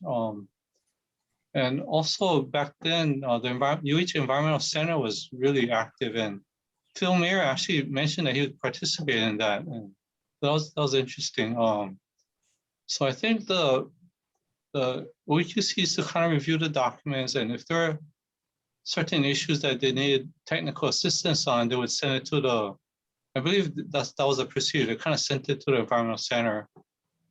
And also back then, the UH Environmental Center was really active, and Phil Mayer actually mentioned that he would participate in that. And that was interesting. So I think the OEQC is to kind of review the documents, and if there are certain issues that they needed technical assistance on, they would send it to I believe that was a procedure. They kind of sent it to the Environmental Center.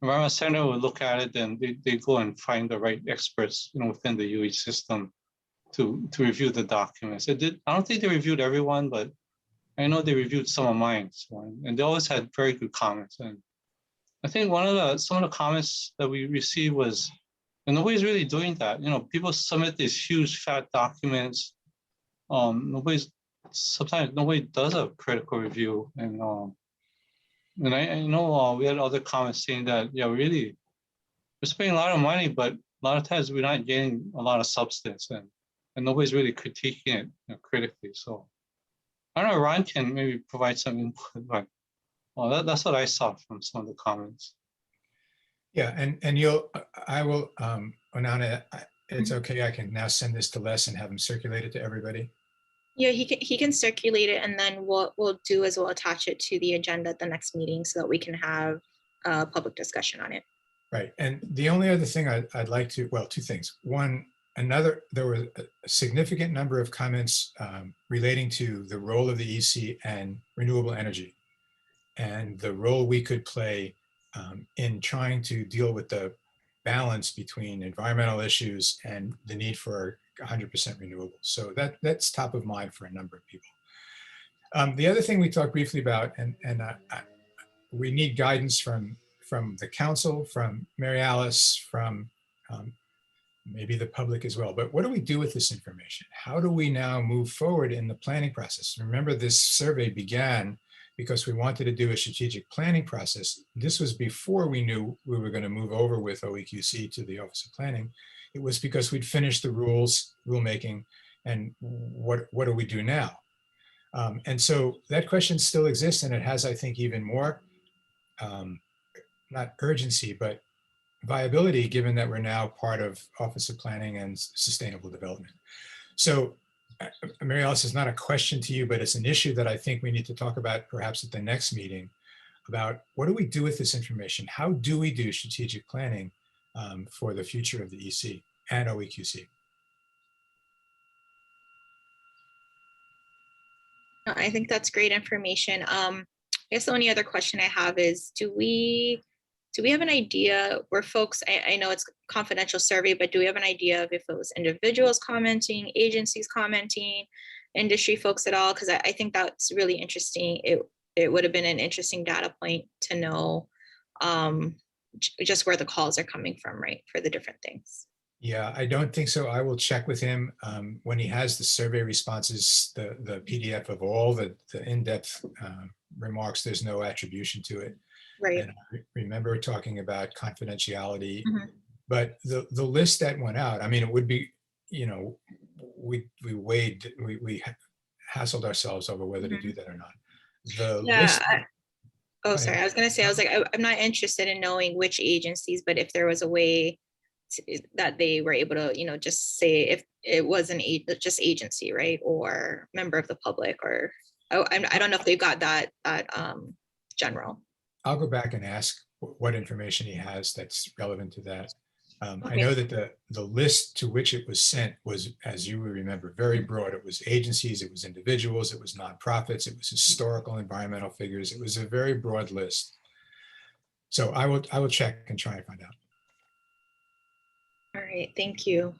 Environmental Center would look at it, and they go and find the right experts, within the UH system to review the documents. I don't think they reviewed everyone, but I know they reviewed some of mine. And they always had very good comments. And I think some of the comments that we received was And nobody's really doing that. You know, people submit these huge fat documents. Sometimes nobody does a critical review. And I know we had other comments saying that, yeah, we're spending a lot of money, but a lot of times we're not getting a lot of substance, and nobody's really critiquing it, critically. So I don't know, Ron can maybe provide some input, but that's what I saw from some of the comments. Yeah, and I will, Onana, it's okay, I can now send this to Les and have him circulate it to everybody. Yeah, he can circulate it, and then what we'll do is we'll attach it to the agenda at the next meeting so that we can have a public discussion on it. Right, and the only other thing I'd like to, well, two things. One, there was a significant number of comments relating to the role of the EC and renewable energy, and the role we could play in trying to deal with the balance between environmental issues and the need for 100% renewables. So that's top of mind for a number of people. The other thing we talked briefly about, and we need guidance from the council, from Mary Alice, from maybe the public as well. But what do we do with this information? How do we now move forward in the planning process? Remember, this survey began because we wanted to do a strategic planning process. This was before we knew we were going to move over with OEQC to the Office of Planning. It was because we'd finished the rulemaking, and what do we do now? And so that question still exists, and it has, I think, even more, not urgency, but viability, given that we're now part of Office of Planning and Sustainable Development. So Mary Alice, is not a question to you, but it's an issue that I think we need to talk about perhaps at the next meeting, about what do we do with this information? How do we do strategic planning for the future of the EC and OEQC? I think that's great information. I guess the only other question I have is, do we have an idea where folks, I know it's confidential survey, but do we have an idea of if it was individuals commenting, agencies commenting, industry folks at all? Because I think that's really interesting. It would have been an interesting data point to know just where the calls are coming from, right, for the different things. Yeah, I don't think so. I will check with him when he has the survey responses, the PDF of all the in-depth remarks. There's no attribution to it. Right. And I remember talking about confidentiality, Mm-hmm. but the list that went out, I mean, it would be, we hassled ourselves over whether to do that or not. The list. Sorry, I was going to say, I was like, I'm not interested in knowing which agencies, but if there was a way that they were able to, just say if it was just agency, right, or member of the public, or I don't know if they've got that general. I'll go back and ask what information he has that's relevant to that. Okay. I know that the list to which it was sent was, as you will remember, very broad. It was agencies, it was individuals, it was nonprofits, it was historical environmental figures. It was a very broad list. So I will check and try and find out. All right, thank you.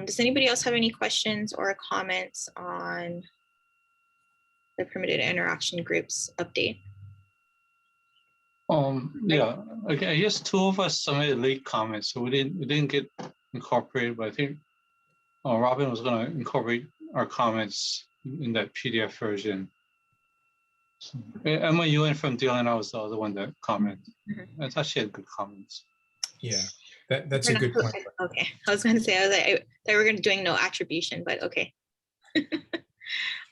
Does anybody else have any questions or comments on the permitted interaction groups update? Yeah, okay, I guess two of us submitted late comments, so we didn't get incorporated, but I think Robin was going to incorporate our comments in that PDF version. So, Emma Ewan from DLN, I was the other one that commented. I thought she had good comments. Yeah, that's a good point. Okay, I was going to say, I thought we were doing no attribution, but okay.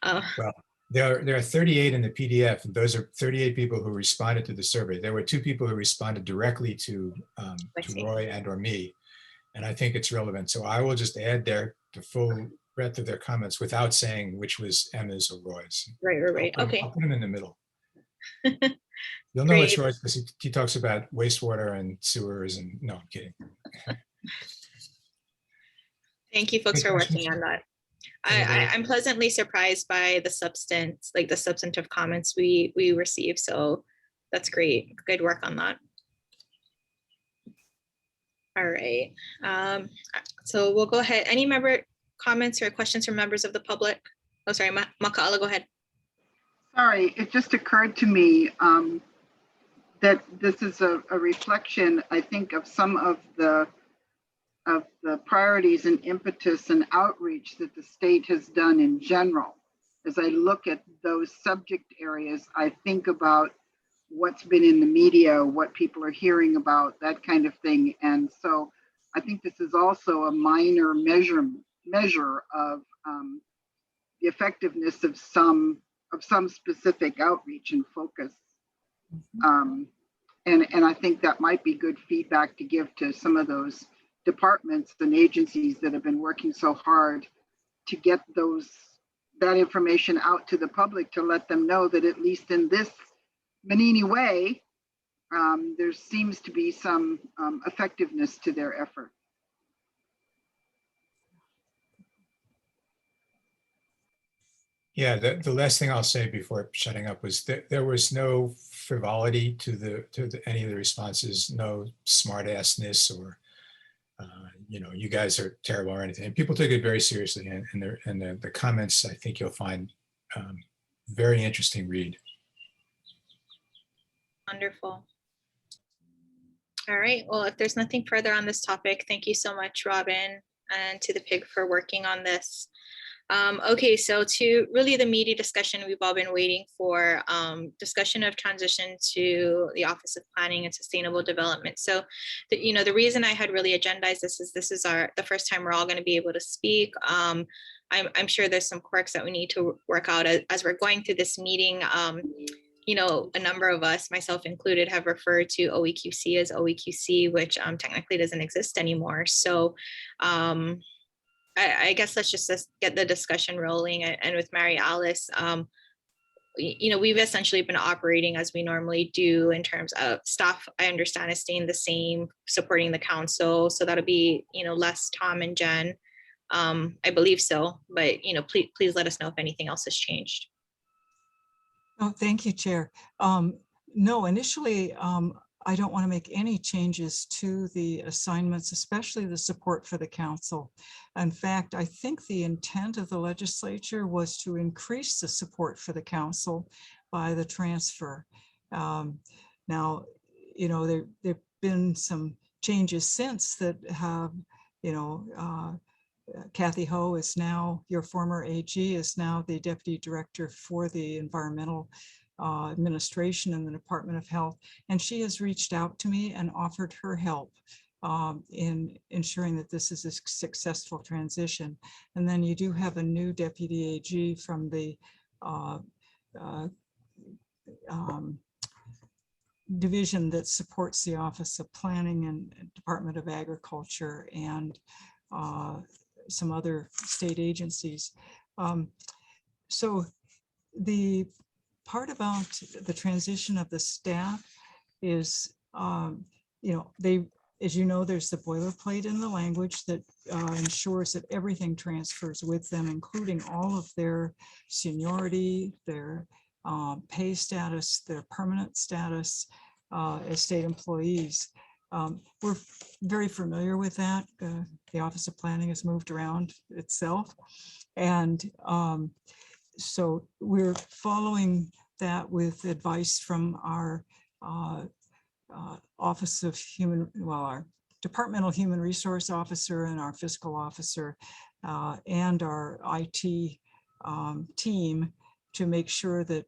Well, there are 38 in the PDF, and those are 38 people who responded to the survey. There were 2 people who responded directly to Roy and or me, and I think it's relevant. So I will just add the full breadth of their comments without saying which was Emma's or Roy's. Right. Okay. I'll put them in the middle. You'll know it's Roy's because he talks about wastewater and sewers, and no, I'm kidding. Thank you folks for working on that. I'm pleasantly surprised by the substance, like the substantive comments we received. So that's great. Good work on that. All right. So we'll go ahead. Any member comments or questions from members of the public? Oh, sorry, Makala, go ahead. Sorry, it just occurred to me that this is a reflection, I think, of some of the of the priorities and impetus and outreach that the state has done in general. As I look at those subject areas, I think about what's been in the media, what people are hearing about, that kind of thing. And so I think this is also a minor measure of the effectiveness of some specific outreach and focus. And I think that might be good feedback to give to some of those departments and agencies that have been working so hard to get that information out to the public, to let them know that at least in this Manini way, there seems to be some effectiveness to their effort. Yeah, the last thing I'll say before shutting up was that there was no frivolity to any of the responses, no smart assness or you guys are terrible or anything. And people took it very seriously, and the comments I think you'll find very interesting read. Wonderful. All right. Well, if there's nothing further on this topic, thank you so much, Robin, and to the PIG for working on this. Okay, so to really the meaty discussion we've all been waiting for, discussion of transition to the Office of Planning and Sustainable Development. So, the reason I had really agendized this is the first time we're all going to be able to speak. I'm sure there's some quirks that we need to work out as we're going through this meeting. A number of us, myself included, have referred to OEQC as OEQC, which technically doesn't exist anymore. So, I guess let's just get the discussion rolling. And with Mary Alice, we've essentially been operating as we normally do in terms of staff. I understand is staying the same, supporting the council. So that'll be, less Tom and Jen. I believe so, but, please let us know if anything else has changed. Oh, thank you, Chair. No, initially, I don't want to make any changes to the assignments, especially the support for the council. In fact, I think the intent of the legislature was to increase the support for the council by the transfer. Now, there've been some changes since that have, Kathy Ho is now, your former AG, is now the Deputy Director for the Environmental Administration in the Department of Health, and she has reached out to me and offered her help in ensuring that this is a successful transition. And then you do have a new Deputy AG from the division that supports the Office of Planning and Department of Agriculture and some other state agencies. So the part about the transition of the staff is, there's the boilerplate in the language that ensures that everything transfers with them, including all of their seniority, their pay status, their permanent status as state employees. We're very familiar with that. The Office of Planning has moved around itself. And so we're following that with advice from our Office of our Departmental Human Resource Officer and our Fiscal Officer and our IT team to make sure that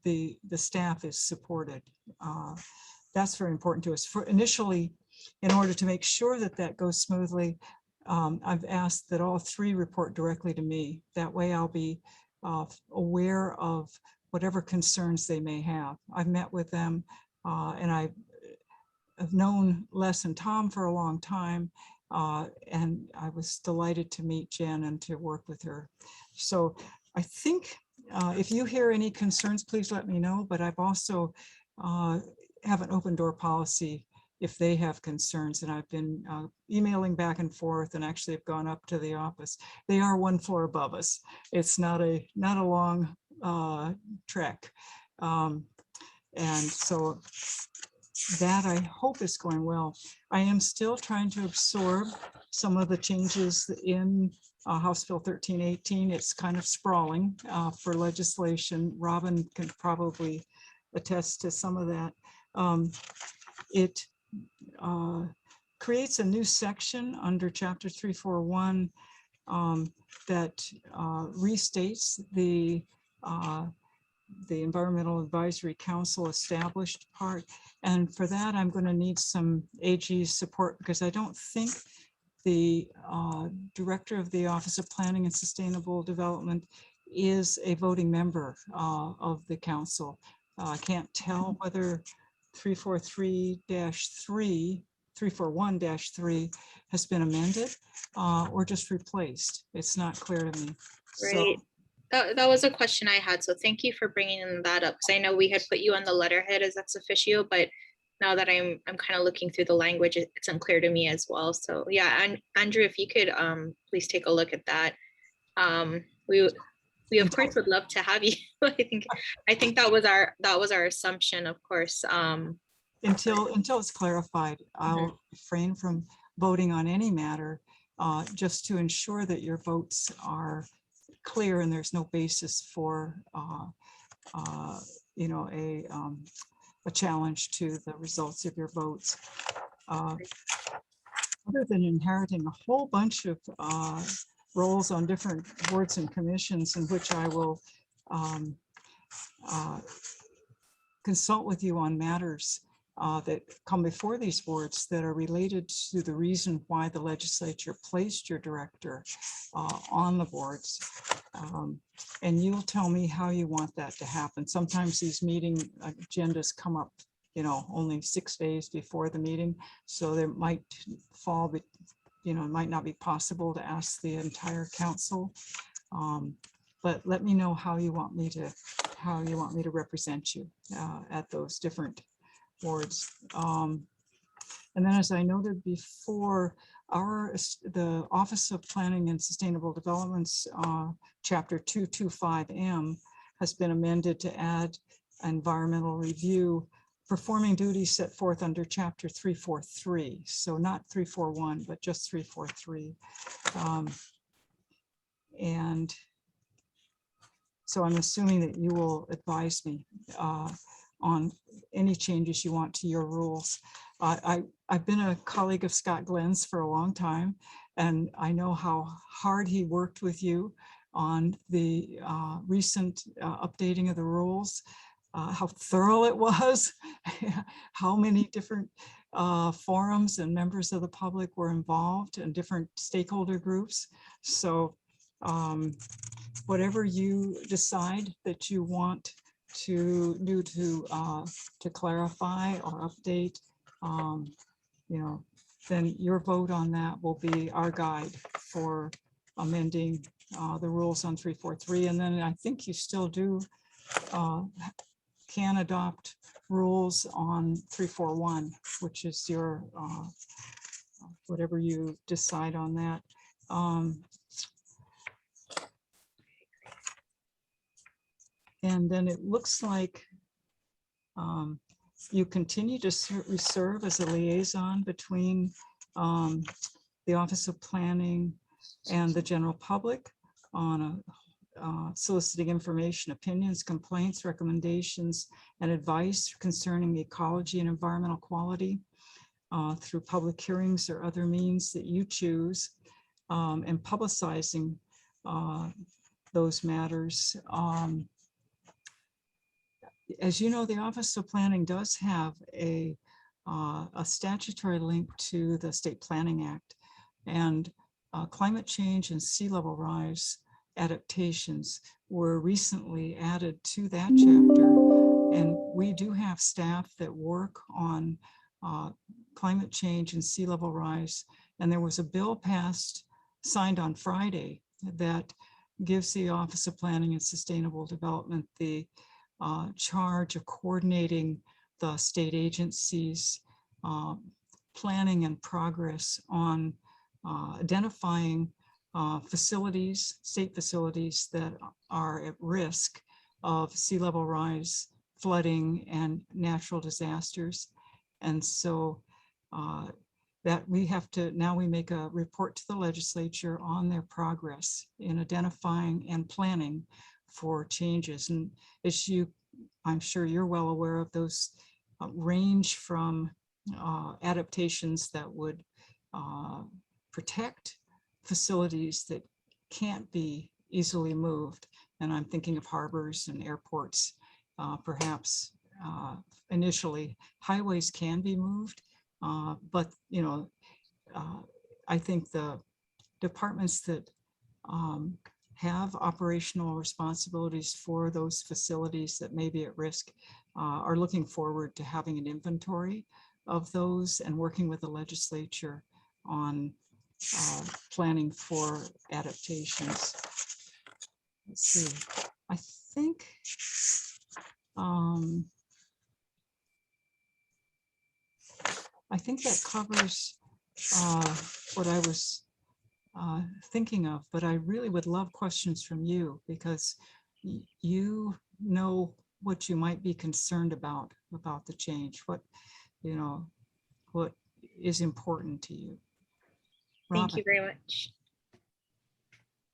the staff is supported. That's very important to us. Initially, in order to make sure that that goes smoothly, I've asked that all three report directly to me. That way I'll be aware of whatever concerns they may have. I've met with them and I've known Les and Tom for a long time. And I was delighted to meet Jen and to work with her. So I think if you hear any concerns, please let me know. But I've also have an open door policy if they have concerns, and I've been emailing back and forth, and actually have gone up to the office. They are one floor above us. It's not a long trek, and so that I hope is going well. I am still trying to absorb some of the changes in House Bill 1318. It's kind of sprawling for legislation. Robin can probably attest to some of that. creates a new section under Chapter 341 that restates the Environmental Advisory Council established part. And for that, I'm going to need some AG support because I don't think the Director of the Office of Planning and Sustainable Development is a voting member of the council. I can't tell whether 341-3 has been amended or just replaced. It's not clear to me. Right. That was a question I had. So thank you for bringing that up. Because I know we had put you on the letterhead as ex officio, but now that I'm kind of looking through the language, it's unclear to me as well. So yeah, and Andrew, if you could please take a look at that. We of course would love to have you. I think that was our assumption, of course. Until it's clarified, I'll refrain from voting on any matter just to ensure that your votes are clear and there's no basis for you know, a challenge to the results of your votes. Other than inheriting a whole bunch of roles on different boards and commissions in which I will consult with you on matters that come before these boards that are related to the reason why the legislature placed your director on the boards. And you'll tell me how you want that to happen. Sometimes these meeting agendas come up, you know, only 6 days before the meeting. So there might fall, you know, it might not be possible to ask the entire council. But let me know how you want me to represent you at those different boards. And then, as I noted before, the Office of Planning and Sustainable Development's Chapter 225M has been amended to add environmental review performing duties set forth under Chapter 343. So not 341, but just 343. And so I'm assuming that you will advise me on any changes you want to your rules. I've been a colleague of Scott Glenn's for a long time, and I know how hard he worked with you on the recent updating of the rules, how thorough it was, how many different forums and members of the public were involved and different stakeholder groups. So whatever you decide that you want to do to clarify or update, you know, then your vote on that will be our guide for amending the rules on 343. And then I think you still do can adopt rules on 341, which is your whatever you decide on that. And then it looks like you continue to serve as a liaison between the Office of Planning and the general public on soliciting information, opinions, complaints, recommendations, and advice concerning the ecology and environmental quality through public hearings or other means that you choose, and publicizing those matters. As you know, the Office of Planning does have a statutory link to the State Planning Act, and climate change and sea level rise adaptations were recently added to that chapter. And we do have staff that work on climate change and sea level rise. And there was a bill passed, signed on Friday, that gives the Office of Planning and Sustainable Development the charge of coordinating the state agencies' planning and progress on identifying facilities, state facilities that are at risk of sea level rise, flooding, and natural disasters. And so that we have to, now we make a report to the legislature on their progress in identifying and planning for changes. And as I'm sure you're well aware of, those range from adaptations that would protect facilities that can't be easily moved. And I'm thinking of harbors and airports, perhaps initially. Highways can be moved, but I think the departments that have operational responsibilities for those facilities that may be at risk are looking forward to having an inventory of those and working with the legislature on planning for adaptations. Let's see, I think that covers what I was thinking of, but I really would love questions from you because you know what you might be concerned about the change, what is important to you. Thank you very much.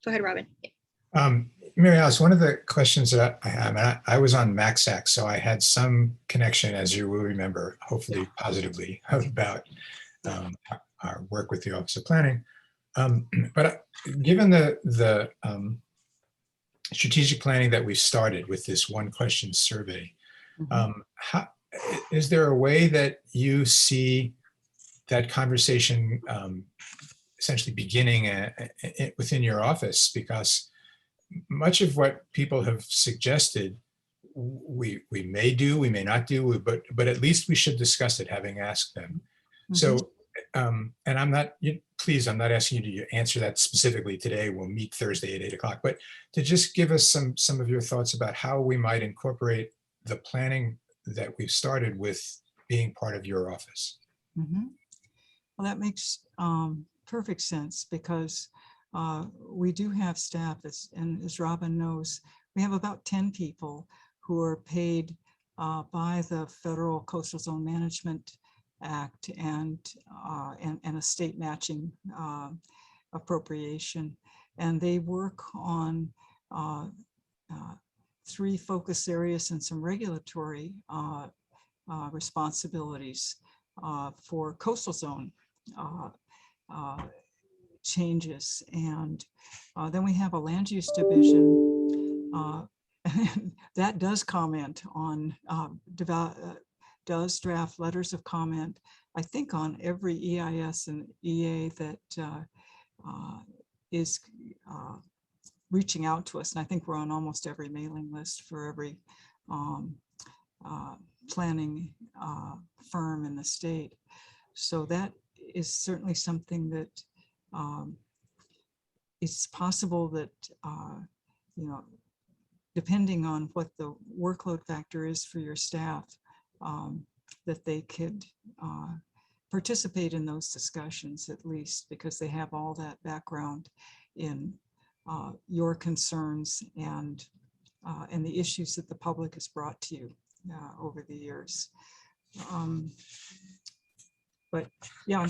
Go ahead, Robin. Mary Alice, one of the questions that I have, and I was on MaxAC, so I had some connection, as you will remember, hopefully positively, about our work with the Office of Planning. But given the strategic planning that we've started with this one question survey, is there a way that you see that conversation essentially beginning within your office? Because much of what people have suggested, we may do, we may not do, but at least we should discuss it, having asked them. So, and I'm not, please, I'm not asking you to answer that specifically today. We'll meet Thursday at 8 o'clock, but to just give us some of your thoughts about how we might incorporate the planning that we've started with being part of your office. Well, that makes perfect sense because we do have staff, and as Robin knows, we have about 10 people who are paid by the Federal Coastal Zone Management Act and a state matching appropriation. And they work on 3 focus areas and some regulatory responsibilities for coastal zone changes. And then we have a land use division that does comment on, does draft letters of comment, I think on every EIS and EA that is reaching out to us. And I think we're on almost every mailing list for every planning firm in the state. So that is certainly something that it's possible that, depending on what the workload factor is for your staff, that they could participate in those discussions at least, because they have all that background in your concerns and the issues that the public has brought to you over the years. But yeah,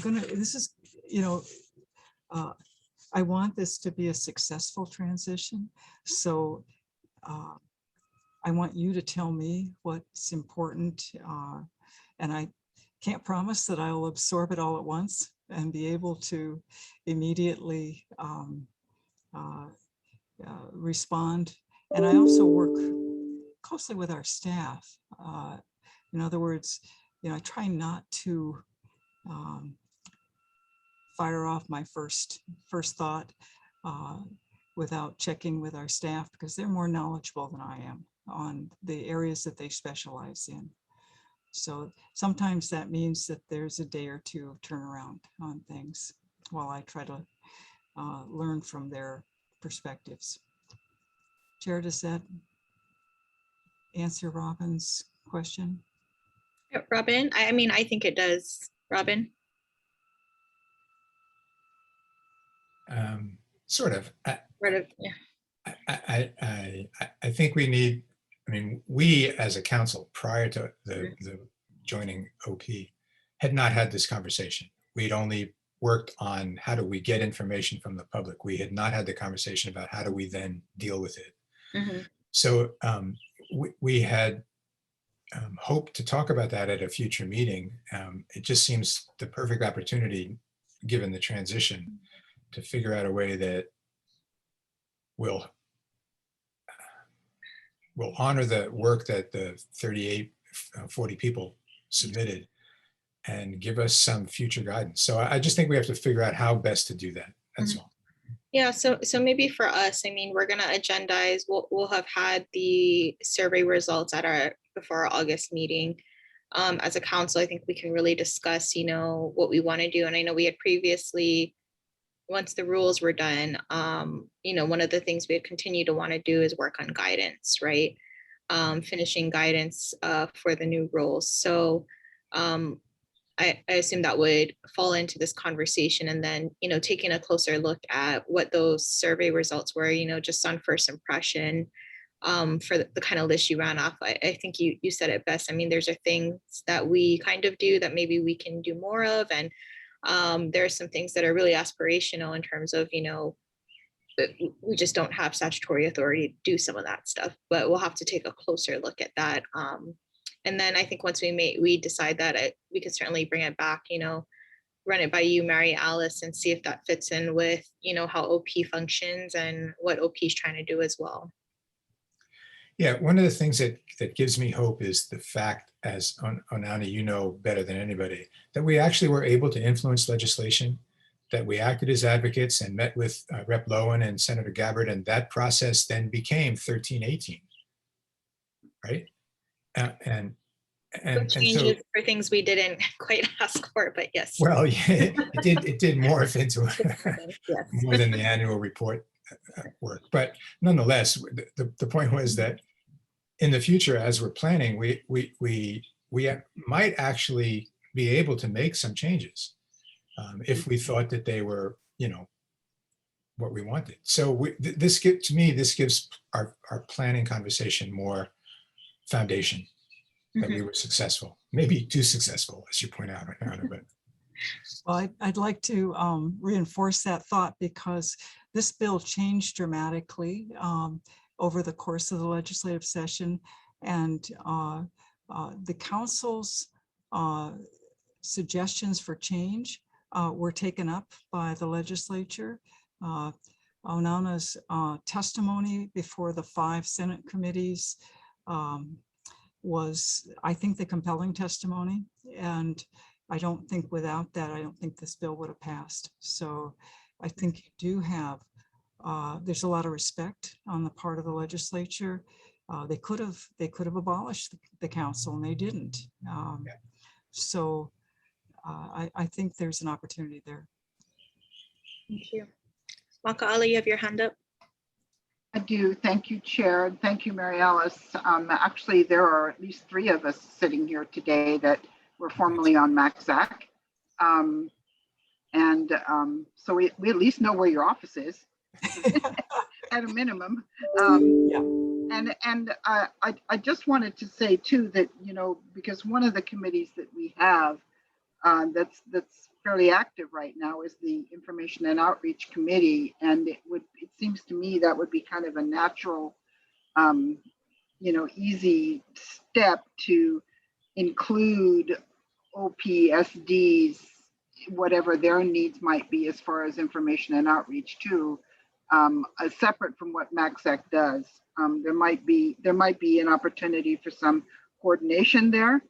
I want this to be a successful transition. So I want you to tell me what's important. And I can't promise that I'll absorb it all at once and be able to immediately respond. And I also work closely with our staff. In other words, I try not to fire off my first thought without checking with our staff, because they're more knowledgeable than I am on the areas that they specialize in. So sometimes that means that there's a day or two of turnaround on things while I try to learn from their perspectives. Chair, does that answer Robin's question? Robin, I think it does. Robin? Sort of. Yeah. I think we need, we as a council prior to the joining OP had not had this conversation. We'd only worked on how do we get information from the public. We had not had the conversation about how do we then deal with it. So we had hoped to talk about that at a future meeting. It just seems the perfect opportunity, given the transition, to figure out a way that will honor the work that the 40 people submitted and give us some future guidance. So I just think we have to figure out how best to do that. That's all. Yeah, so maybe for us, I mean, we're gonna agendize, we'll have had the survey results before our August meeting. As a council, I think we can really discuss, what we want to do. And I know we had previously, once the rules were done, one of the things we had continued to want to do is work on guidance, right? Finishing guidance for the new rules. So I assume that would fall into this conversation, and then, taking a closer look at what those survey results were, just on first impression, for the kind of list you ran off. I think you said it best. I mean, there's things that we kind of do that maybe we can do more of. And there are some things that are really aspirational in terms of, we just don't have statutory authority to do some of that stuff, but we'll have to take a closer look at that. And then I think once we decide that, we could certainly bring it back, run it by you, Mary Alice, and see if that fits in with, how OP functions and what OP is trying to do as well. Yeah, one of the things that gives me hope is the fact, as Onana, better than anybody, that we actually were able to influence legislation, that we acted as advocates and met with Rep. Lowen and Senator Gabbard, and that process then became 1318, right? And Changes so, for things we didn't quite ask for, but yes. well, yeah, it did morph into Yes. more than the annual report work. But nonetheless, the point was that in the future, as we're planning, we might actually be able to make some changes if we thought that they were, what we wanted. So this gives our planning conversation more foundation, that we were successful, maybe too successful, as you point out, but. Well, I'd like to reinforce that thought, because this bill changed dramatically over the course of the legislative session, and the council's suggestions for change were taken up by the legislature. Onana's testimony before the 5 Senate committees was, I think, the compelling testimony. And I don't think without that, I don't think this bill would have passed. So I think you do have, there's a lot of respect on the part of the legislature. They could have abolished the council, and they didn't. So I think there's an opportunity there. Thank you. Maka Ali, you have your hand up. I do. Thank you, Chair. Thank you, Mary Alice. Actually, there are at least 3 of us sitting here today that were formerly on MACSAC. So we at least know where your office is at a minimum. And I just wanted to say too that, because one of the committees that we have that's fairly active right now is the Information and Outreach Committee. And it seems to me that would be kind of a natural, easy step to include OPSDs, whatever their needs might be as far as information and outreach too, separate from what MACSAC does. There might be an opportunity for some coordination there,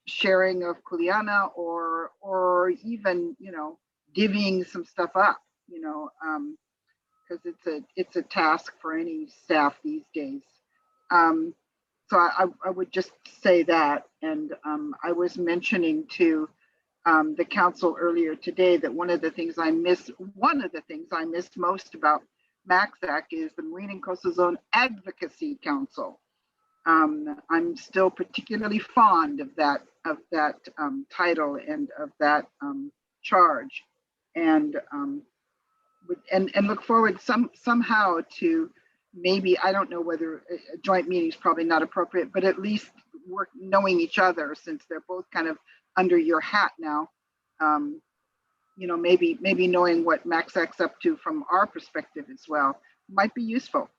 sharing of kuleana, or even divvying some stuff up, because it's a task for any staff these days. So I would just say that. And I was mentioning to the council earlier today that one of the things I missed most about MACSAC is the Marine and Coastal Zone Advocacy Council. I'm still particularly fond of that title and of that charge, and look forward somehow to, maybe, I don't know whether a joint meeting is probably not appropriate, but at least work knowing each other, since they're both kind of under your hat now. Maybe knowing what MACSAC's up to from our perspective as well might be useful.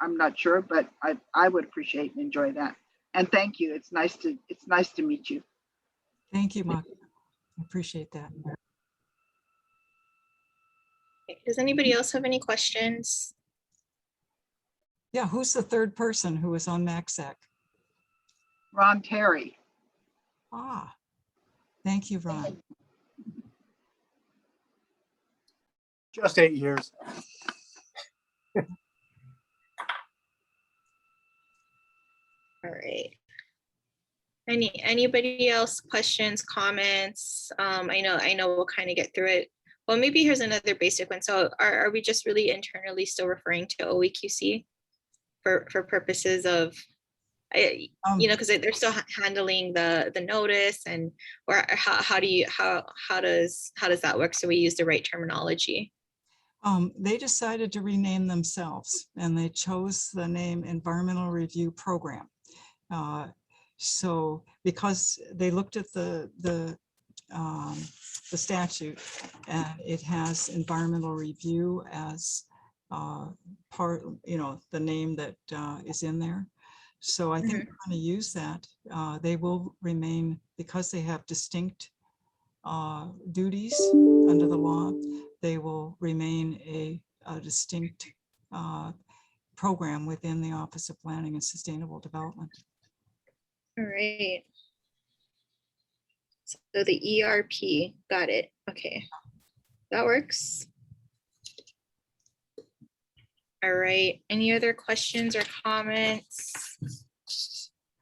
I'm not sure, but I would appreciate and enjoy that. And thank you. It's nice to meet you. Thank you, Mark. I appreciate that. Okay, does anybody else have any questions? Yeah, who's the third person who was on MACSAC? Ron Terry. Ah, thank you, Ron. Just 8 years. All right. Anybody else questions, comments? I know we'll kind of get through it. Well, maybe here's another basic one. So are we just really internally still referring to OEQC for purposes of, because they're still handling the notice, and or how does that work? So we use the right terminology. They decided to rename themselves, and they chose the name Environmental Review Program. So because they looked at the statute, and it has environmental review as part, the name that is in there. So I think we're going to use that. They will remain, because they have distinct duties under the law, they will remain a distinct program within the Office of Planning and Sustainable Development. All right. So the ERP, got it. Okay, that works. All right, any other questions or comments?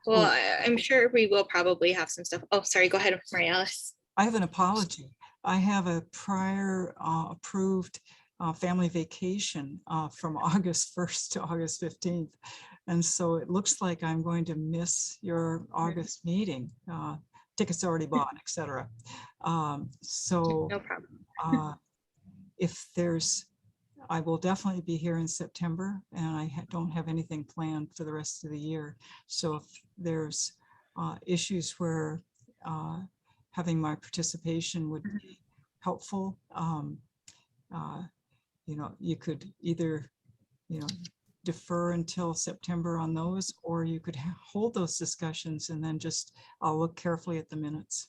Well, I'm sure we will probably have some stuff. Oh, sorry, go ahead, Maria Alice. I have an apology. I have a prior approved family vacation from August 1st to August 15th. And so it looks like I'm going to miss your August meeting. Tickets already bought, etc. So no problem. If there's, I will definitely be here in September, and I don't have anything planned for the rest of the year. So if there's issues where having my participation would be helpful, you could either, defer until September on those, or you could hold those discussions and then I'll look carefully at the minutes.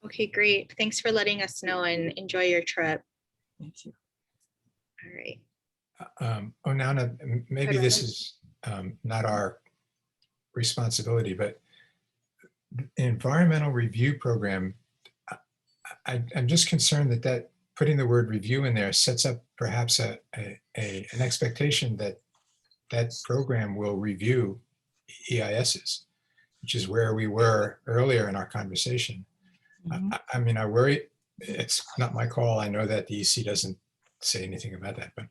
Okay, great. Thanks for letting us know, and enjoy your trip. Thank you. All right. Onana, maybe this is not our responsibility, but environmental review program, I'm just concerned that putting the word review in there sets up perhaps an expectation that program will review EISs, which is where we were earlier in our conversation. I mean, I worry, it's not my call. I know that the EC doesn't say anything about that, but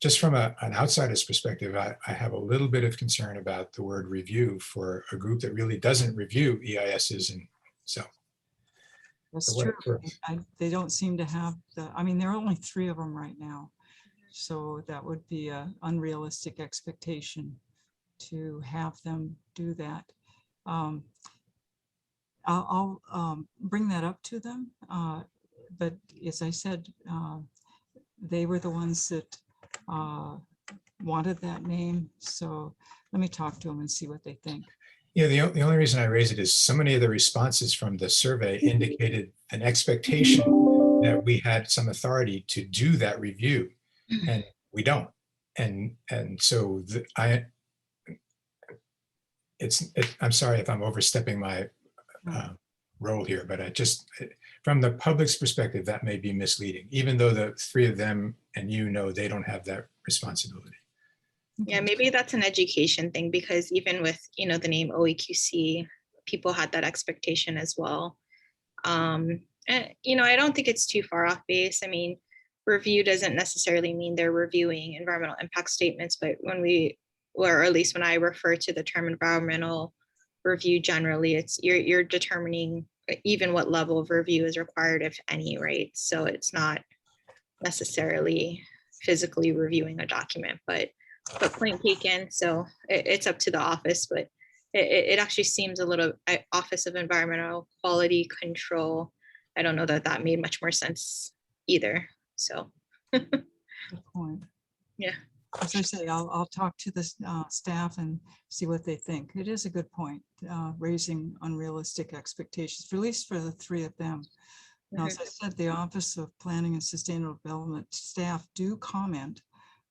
just from an outsider's perspective, I have a little bit of concern about the word review for a group that really doesn't review EISs. And so that's true. They don't seem to have I mean, there are only 3 of them right now. So that would be an unrealistic expectation to have them do that. I'll bring that up to them. But as I said, they were the ones that wanted that name. So let me talk to them and see what they think. Yeah, the only reason I raise it is so many of the responses from the survey indicated an expectation that we had some authority to do that review, and we don't. And so I'm sorry if I'm overstepping my role here, but from the public's perspective, that may be misleading, even though the 3 of them and they don't have that responsibility. Yeah, maybe that's an education thing, because even with, the name OEQC, people had that expectation as well. And, I don't think it's too far off base. I mean, review doesn't necessarily mean they're reviewing environmental impact statements, but or at least when I refer to the term environmental review, generally, it's you're determining even what level of review is required, if any, right? So it's not necessarily physically reviewing a document, but point taken. So it's up to the office, but it actually seems a little Office of Environmental Quality Control. I don't know that made much more sense either. So good point. Yeah. as I say, I'll talk to the staff and see what they think. It is a good point, raising unrealistic expectations, for at least for the three of them. Now, as I said, the Office of Planning and Sustainable Development staff do comment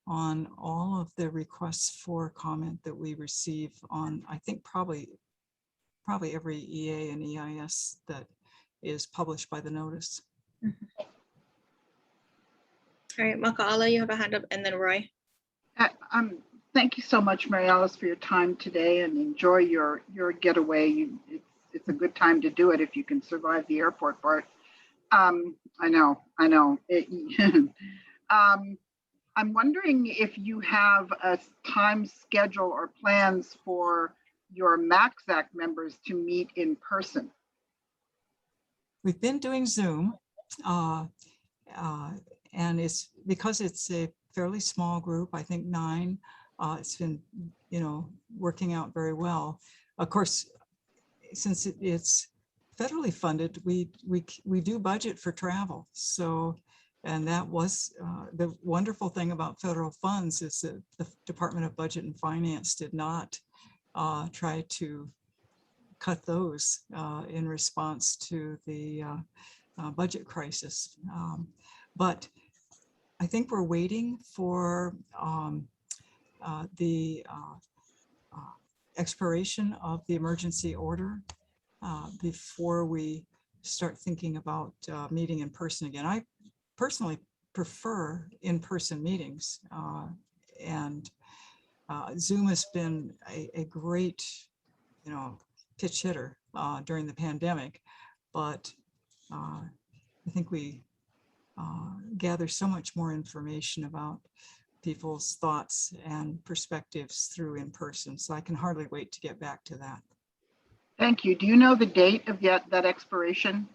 on all of the requests for comment that we receive on, I think probably every EA and EIS that is published by the notice. All right, Makaala, you have a hand up, and then Roy. Thank you so much, Mary Alice, for your time today, and enjoy your getaway. It's a good time to do it if you can survive the airport part. I know. I'm wondering if you have a time schedule or plans for your MACSAC members to meet in person. We've been doing Zoom, and it's because it's a fairly small group, I think 9. It's been, working out very well. Of course, since it's federally funded, we do budget for travel. So, and that was the wonderful thing about federal funds is that the Department of Budget and Finance did not try to cut those in response to the budget crisis. But I think we're waiting for the expiration of the emergency order before we start thinking about meeting in person again. I personally prefer in-person meetings, and Zoom has been a great, pitch hitter during the pandemic, but I think we gather so much more information about people's thoughts and perspectives through in person. So I can hardly wait to get back to that. Thank you. Do you know the date of that expiration?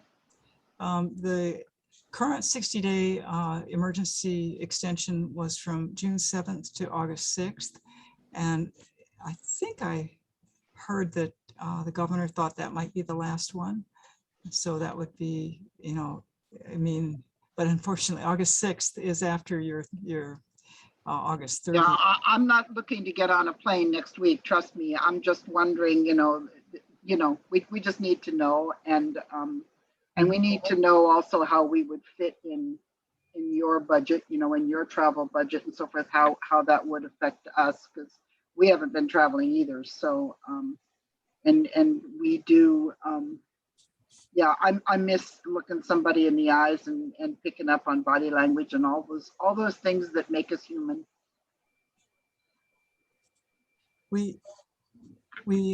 The current 60-day emergency extension was from June 7th to August 6th. And I think I heard that the governor thought that might be the last one. So that would be, but unfortunately, August 6th is after your August 30th. Yeah, I'm not looking to get on a plane next week. Trust me. I'm just wondering, we just need to know, and we need to know also how we would fit in your budget, in your travel budget and so forth, how that would affect us, because we haven't been traveling either. So, and we do, I miss looking somebody in the eyes and picking up on body language and all those things that make us human. We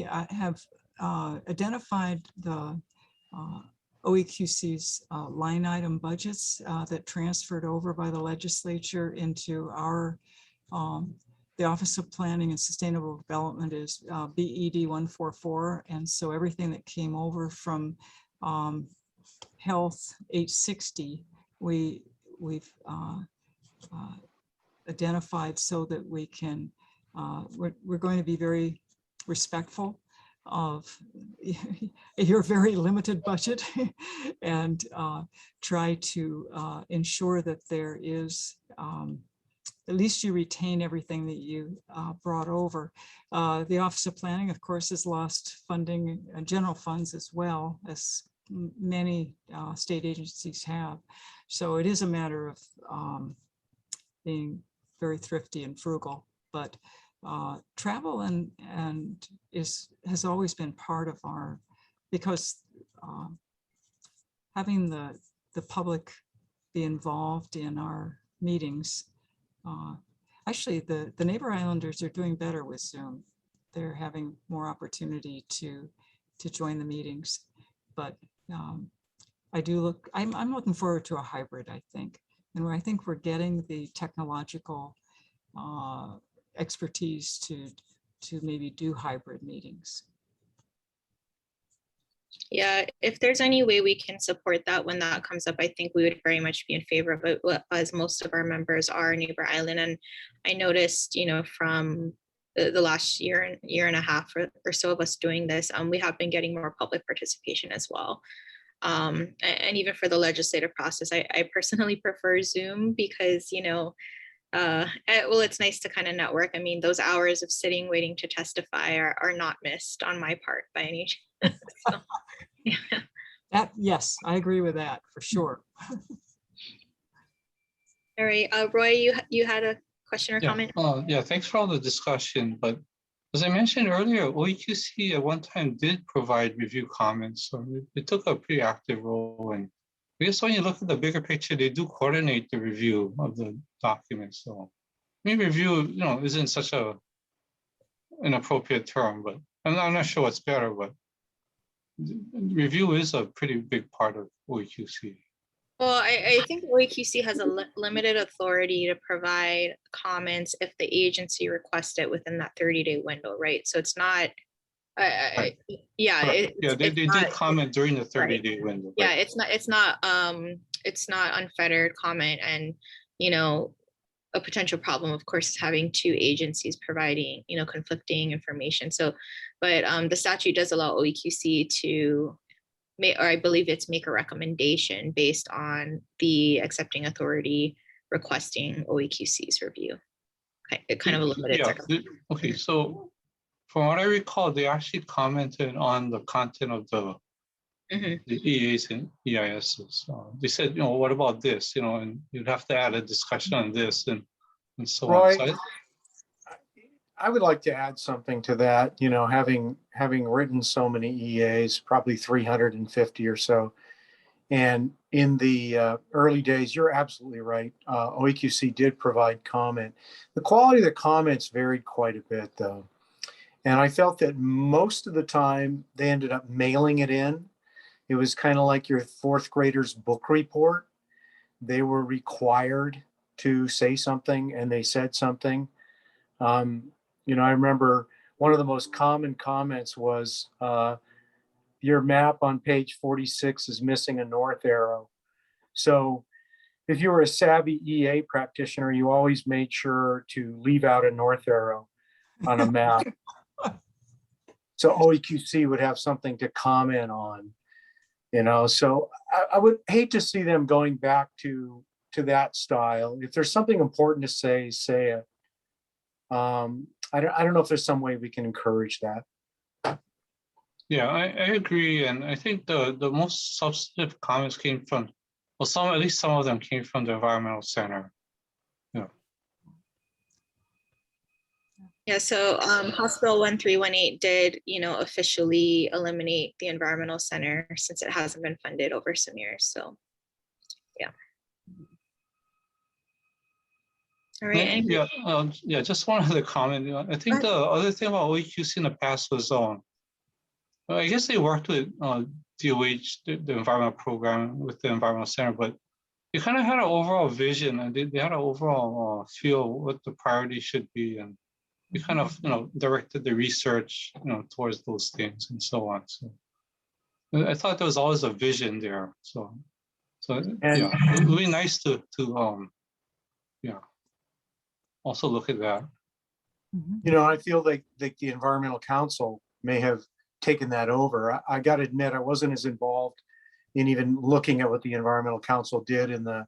have identified the OEQC's line item budgets that transferred over by the legislature into our, the Office of Planning and Sustainable Development is BED 144. And so everything that came over from Health 860, we've identified so that we can, we're going to be very respectful of your very limited budget and try to ensure that there is, at least you retain everything that you brought over. The Office of Planning, of course, has lost funding, general funds as well, as many state agencies have. So it is a matter of being very thrifty and frugal, but travel has always been part of our, because having the public be involved in our meetings. Actually, the neighbor islanders are doing better with Zoom. They're having more opportunity to join the meetings, but I'm looking forward to a hybrid, I think. And I think we're getting the technological expertise to maybe do hybrid meetings. Yeah, if there's any way we can support that when that comes up, I think we would very much be in favor of it, as most of our members are neighbor island. And I noticed, from the last year and a half or so of us doing this, we have been getting more public participation as well. And even for the legislative process, I personally prefer Zoom because, well, it's nice to kind of network. I mean, those hours of sitting waiting to testify are not missed on my part by any chance. So, yeah. Yes, I agree with that for sure. All right, Roy, you had a question or Yeah, comment? yeah, thanks for all the discussion, but as I mentioned earlier, OEQC at one time did provide review comments, so it took a pretty active role. And I guess when you look at the bigger picture, they do coordinate the review of the documents. So maybe review, isn't such an appropriate term, but I'm not sure what's better, but review is a pretty big part of OEQC. Well, I think OEQC has a limited authority to provide comments if the agency requests it within that 30-day window, right? So it's not, Right. yeah, Correct. Yeah, they did comment during the 30-day window. Yeah, Right. it's not unfettered comment, and a potential problem, of course, is having two agencies providing conflicting information. So, but the statute does allow OEQC to or I believe it's make a recommendation based on the accepting authority requesting OEQC's review. It kind of a limited circumstance. Okay, so from what I recall, they actually commented on the content of the EAs and EISs. They said, what about this? And you'd have to add a discussion on this and so Roy, on. So I would like to add something to that, having written so many EAs, probably 350 or so. And in the early days, you're absolutely right. OEQC did provide comment. The quality of the comments varied quite a bit, though. And I felt that most of the time they ended up mailing it in. It was kind of like your fourth grader's book report. They were required to say something, and they said something. I remember one of the most common comments was, your map on page 46 is missing a north arrow. So if you were a savvy EA practitioner, you always made sure to leave out a north arrow on a map. So OEQC would have something to comment on, so I would hate to see them going back to that style. If there's something important to say it. I don't know if there's some way we can encourage that. Yeah, I agree. And I think the most substantive comments came from, well, at least some of them came from the Environmental Center. Yeah, so House Bill 1318 did, officially eliminate the Environmental Center since it hasn't been funded over some years. So, yeah. All right. Yeah, just one other comment. I think the other thing about OEQC in the past was, I guess they worked with DOH, the environmental program with the Environmental Center, but they kind of had an overall vision, and they had an overall feel what the priority should be, and we kind of directed the research towards those things and so on. So I thought there was always a vision there. So yeah, it would be nice to also look at that. I feel like the Environmental Council may have taken that over. I got to admit, I wasn't as involved in even looking at what the Environmental Council did in the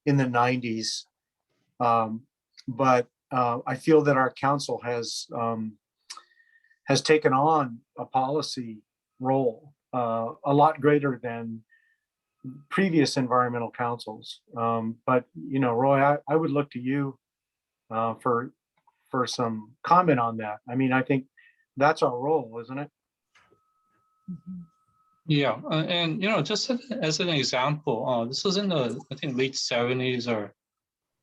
90s. But I feel that our council has taken on a policy role a lot greater than previous environmental councils. But Roy, I would look to you for some comment on that. I mean, I think that's our role, isn't it? Yeah, and just as an example, this was in the I think late 70s, or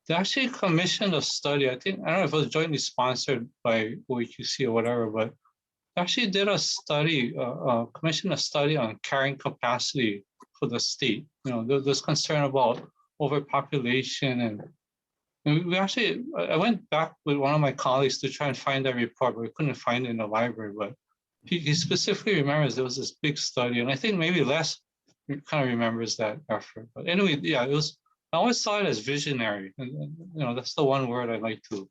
they actually commissioned a study. I don't know if it was jointly sponsored by OEQC or whatever, but actually did a study, commissioned a study on carrying capacity for the state. There's concern about overpopulation, and we actually, I went back with one of my colleagues to try and find that report, but we couldn't find it in the library. But he specifically remembers there was this big study, and I think maybe Les kind of remembers that effort. But anyway, yeah, it was. I always saw it as visionary, and that's the one word I like to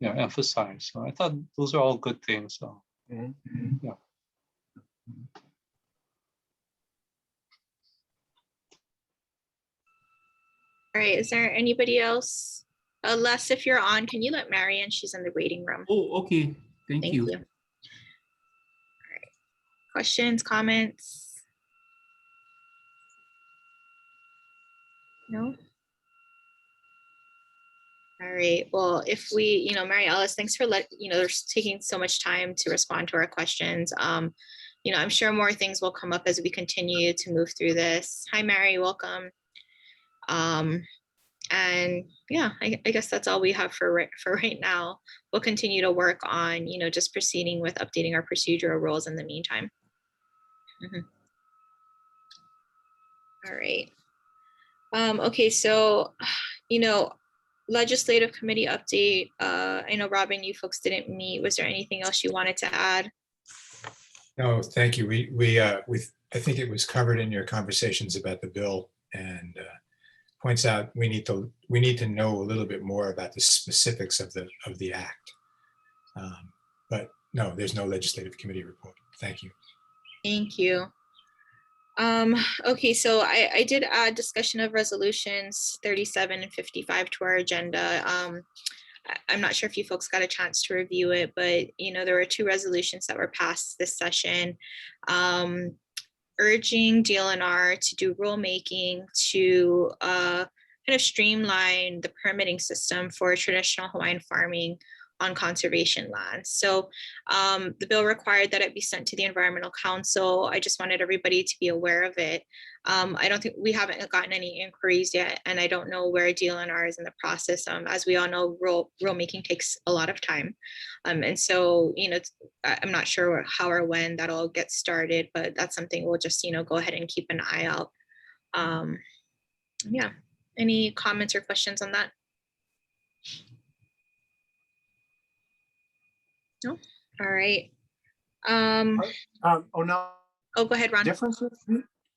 emphasize. So I thought those are all good things. So yeah. All right, is there anybody else Les, if you're on, can you let Mary in? She's in the waiting room. Oh, okay. Thank Thank you. you. All right. Questions, comments? No? All right. Well, if we, Mary Alice, thanks for there's taking so much time to respond to our questions. I'm sure more things will come up as we continue to move through this. Hi, Mary, welcome. And yeah, I guess that's all we have for right now. We'll continue to work on, just proceeding with updating our procedural rules in the meantime. All right. Okay, so, legislative committee update. I know, Robin, you folks didn't meet. Was there anything else you wanted to add? No, thank you. I think it was covered in your conversations about the bill, and points out we need to know a little bit more about the specifics of the act. But no, there's no legislative committee report. Thank you. Thank you. Okay, so I did add discussion of resolutions 37 and 55 to our agenda. I'm not sure if you folks got a chance to review it, but there were 2 resolutions that were passed this session, urging DLNR to do rulemaking to kind of streamline the permitting system for traditional Hawaiian farming on conservation land. So the bill required that it be sent to the Environmental Council. I just wanted everybody to be aware of it. I don't think we haven't gotten any inquiries yet, and I don't know where DLNR is in the process. As we all know, rulemaking takes a lot of time. And so, I'm not sure how or when that'll get started, but that's something we'll just, go ahead and keep an eye out. Yeah, any comments or questions on that? No. All right. Oh, no. Oh, go ahead, Ron. Differences?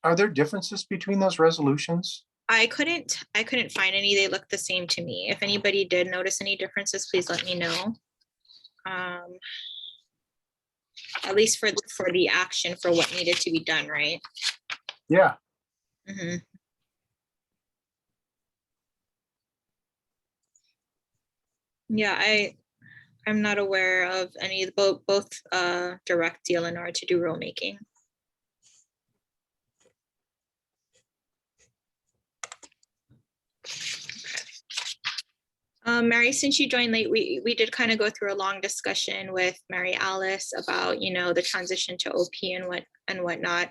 Are there differences between those resolutions? I couldn't find any. They look the same to me. If anybody did notice any differences, please let me know. At least for the action for what needed to be done, right? Yeah. Mm-hmm. Yeah, I'm not aware of any, both direct DLNR to do rulemaking. Mary, since you joined late, we did kind of go through a long discussion with Mary Alice about, the transition to OP and whatnot.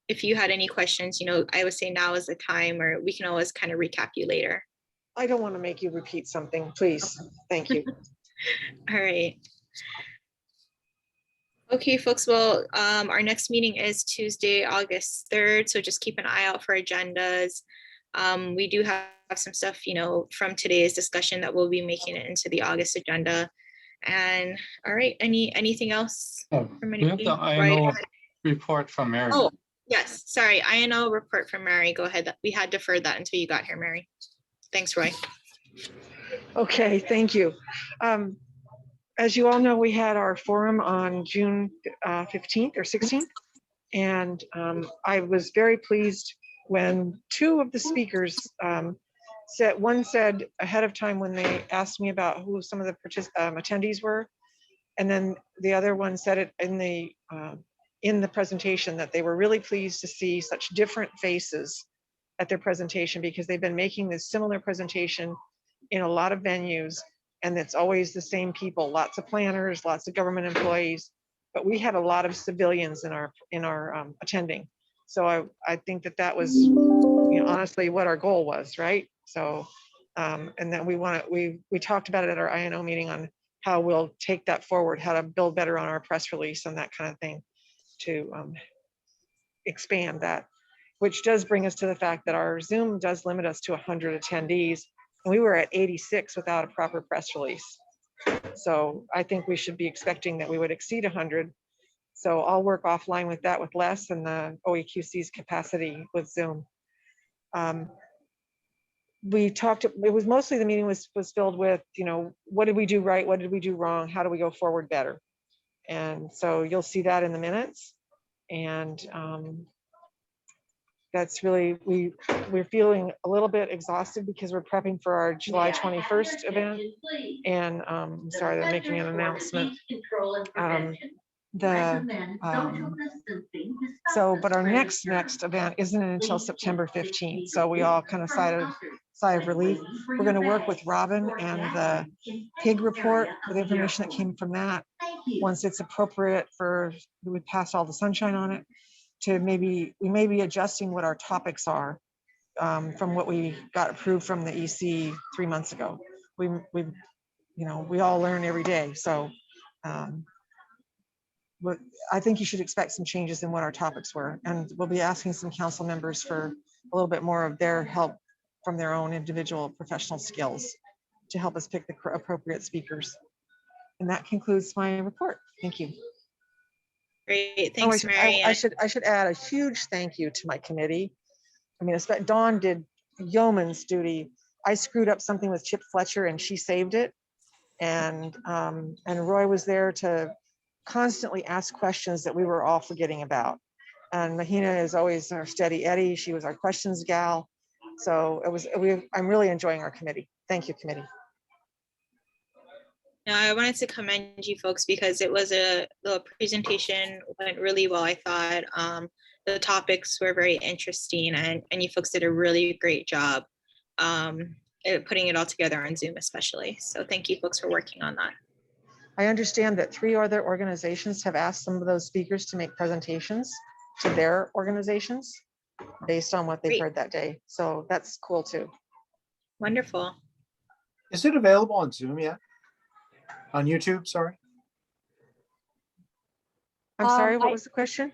If you had any questions, I would say now is the time, or we can always kind of recap you later. I don't want to make you repeat something, please. Thank you. All right. Okay, folks, well, our next meeting is Tuesday, August 3rd, so just keep an eye out for agendas. We do have some stuff, from today's discussion that we'll be making it into the August agenda. And all right, anything else? We have the INO report from Mary. Oh, yes, sorry, INO report from Mary. Go ahead. We had deferred that until you got here, Mary. Thanks, Roy. Okay, thank you. As you all know, we had our forum on June 15th or 16th, and I was very pleased when 2 of the speakers one said ahead of time when they asked me about who some of the attendees were, and then the other one said it in the presentation that they were really pleased to see such different faces at their presentation, because they've been making this similar presentation in a lot of venues, and it's always the same people, lots of planners, lots of government employees, but we had a lot of civilians in our attending. So I think that was, honestly what our goal was, right? So, and then we talked about it at our INO meeting on how we'll take that forward, how to build better on our press release and that kind of thing to expand that, which does bring us to the fact that our Zoom does limit us to 100 attendees, and we were at 86 without a proper press release. So I think we should be expecting that we would exceed 100. So I'll work offline with that with Les and the OEQC's capacity with Zoom. We talked, it was mostly the meeting was filled with, what did we do right? What did we do wrong? How do we go forward better? And so you'll see that in the minutes. And that's really, we're feeling a little bit exhausted because we're prepping for our July 21st event. And I'm sorry, I'm making an announcement. But our next event isn't until September 15th. So we all kind of sigh of relief. We're going to work with Robin and the pig report with information that came from that. Once it's appropriate we passed all the sunshine on it, we may be adjusting what our topics are from what we got approved from the EC 3 months ago. We all learn every day. So but I think you should expect some changes in what our topics were. And we'll be asking some council members for a little bit more of their help from their own individual professional skills to help us pick the appropriate speakers. And that concludes my report. Thank you. Great, thanks, Mary. I should add a huge thank you to my committee. I mean, Dawn did yeoman's duty. I screwed up something with Chip Fletcher and she saved it. And Roy was there to constantly ask questions that we were all forgetting about. And Mahina is always our steady Eddie. She was our questions gal. So I'm really enjoying our committee. Thank you, committee. Now, I wanted to commend you folks because it was the presentation went really well. I thought the topics were very interesting and you folks did a really great job putting it all together on Zoom especially. So thank you folks for working on that. I understand that 3 other organizations have asked some of those speakers to make presentations to their organizations based on what they've heard that day. So that's cool too. Wonderful. Is it available on Zoom yet? On YouTube, sorry. I'm sorry, what was the question?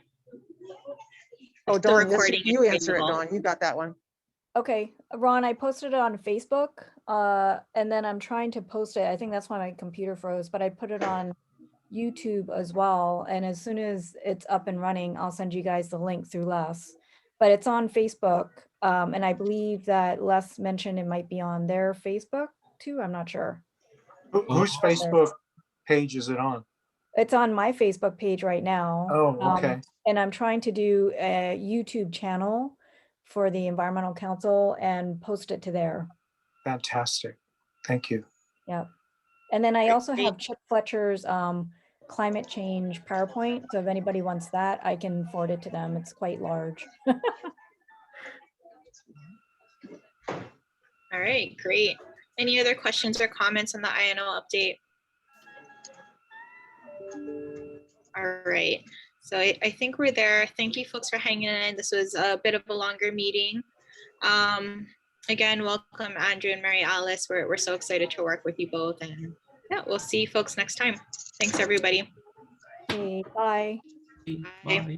Oh, Dawn, you answer it, Dawn. You got that one. Okay, Ron, I posted it on Facebook, and then I'm trying to post it. I think that's why my computer froze, but I put it on YouTube as well. And as soon as it's up and running, I'll send you guys the link through Les. But it's on Facebook, and I believe that Les mentioned it might be on their Facebook too. I'm not sure. Whose Facebook page is it on? It's on my Facebook page right now. Oh, okay. And I'm trying to do a YouTube channel for the Environmental Council and post it to there. Fantastic. Thank you. Yeah. And then I also have Chip Fletcher's climate change PowerPoint. So if anybody wants that, I can forward it to them. It's quite large. All right, great. Any other questions or comments on the INO update? All right, so I think we're there. Thank you folks for hanging in. This was a bit of a longer meeting. Again, welcome Andrew and Mary Alice. We're so excited to work with you both, and yeah, we'll see you folks next time. Thanks everybody. Okay, bye. Bye.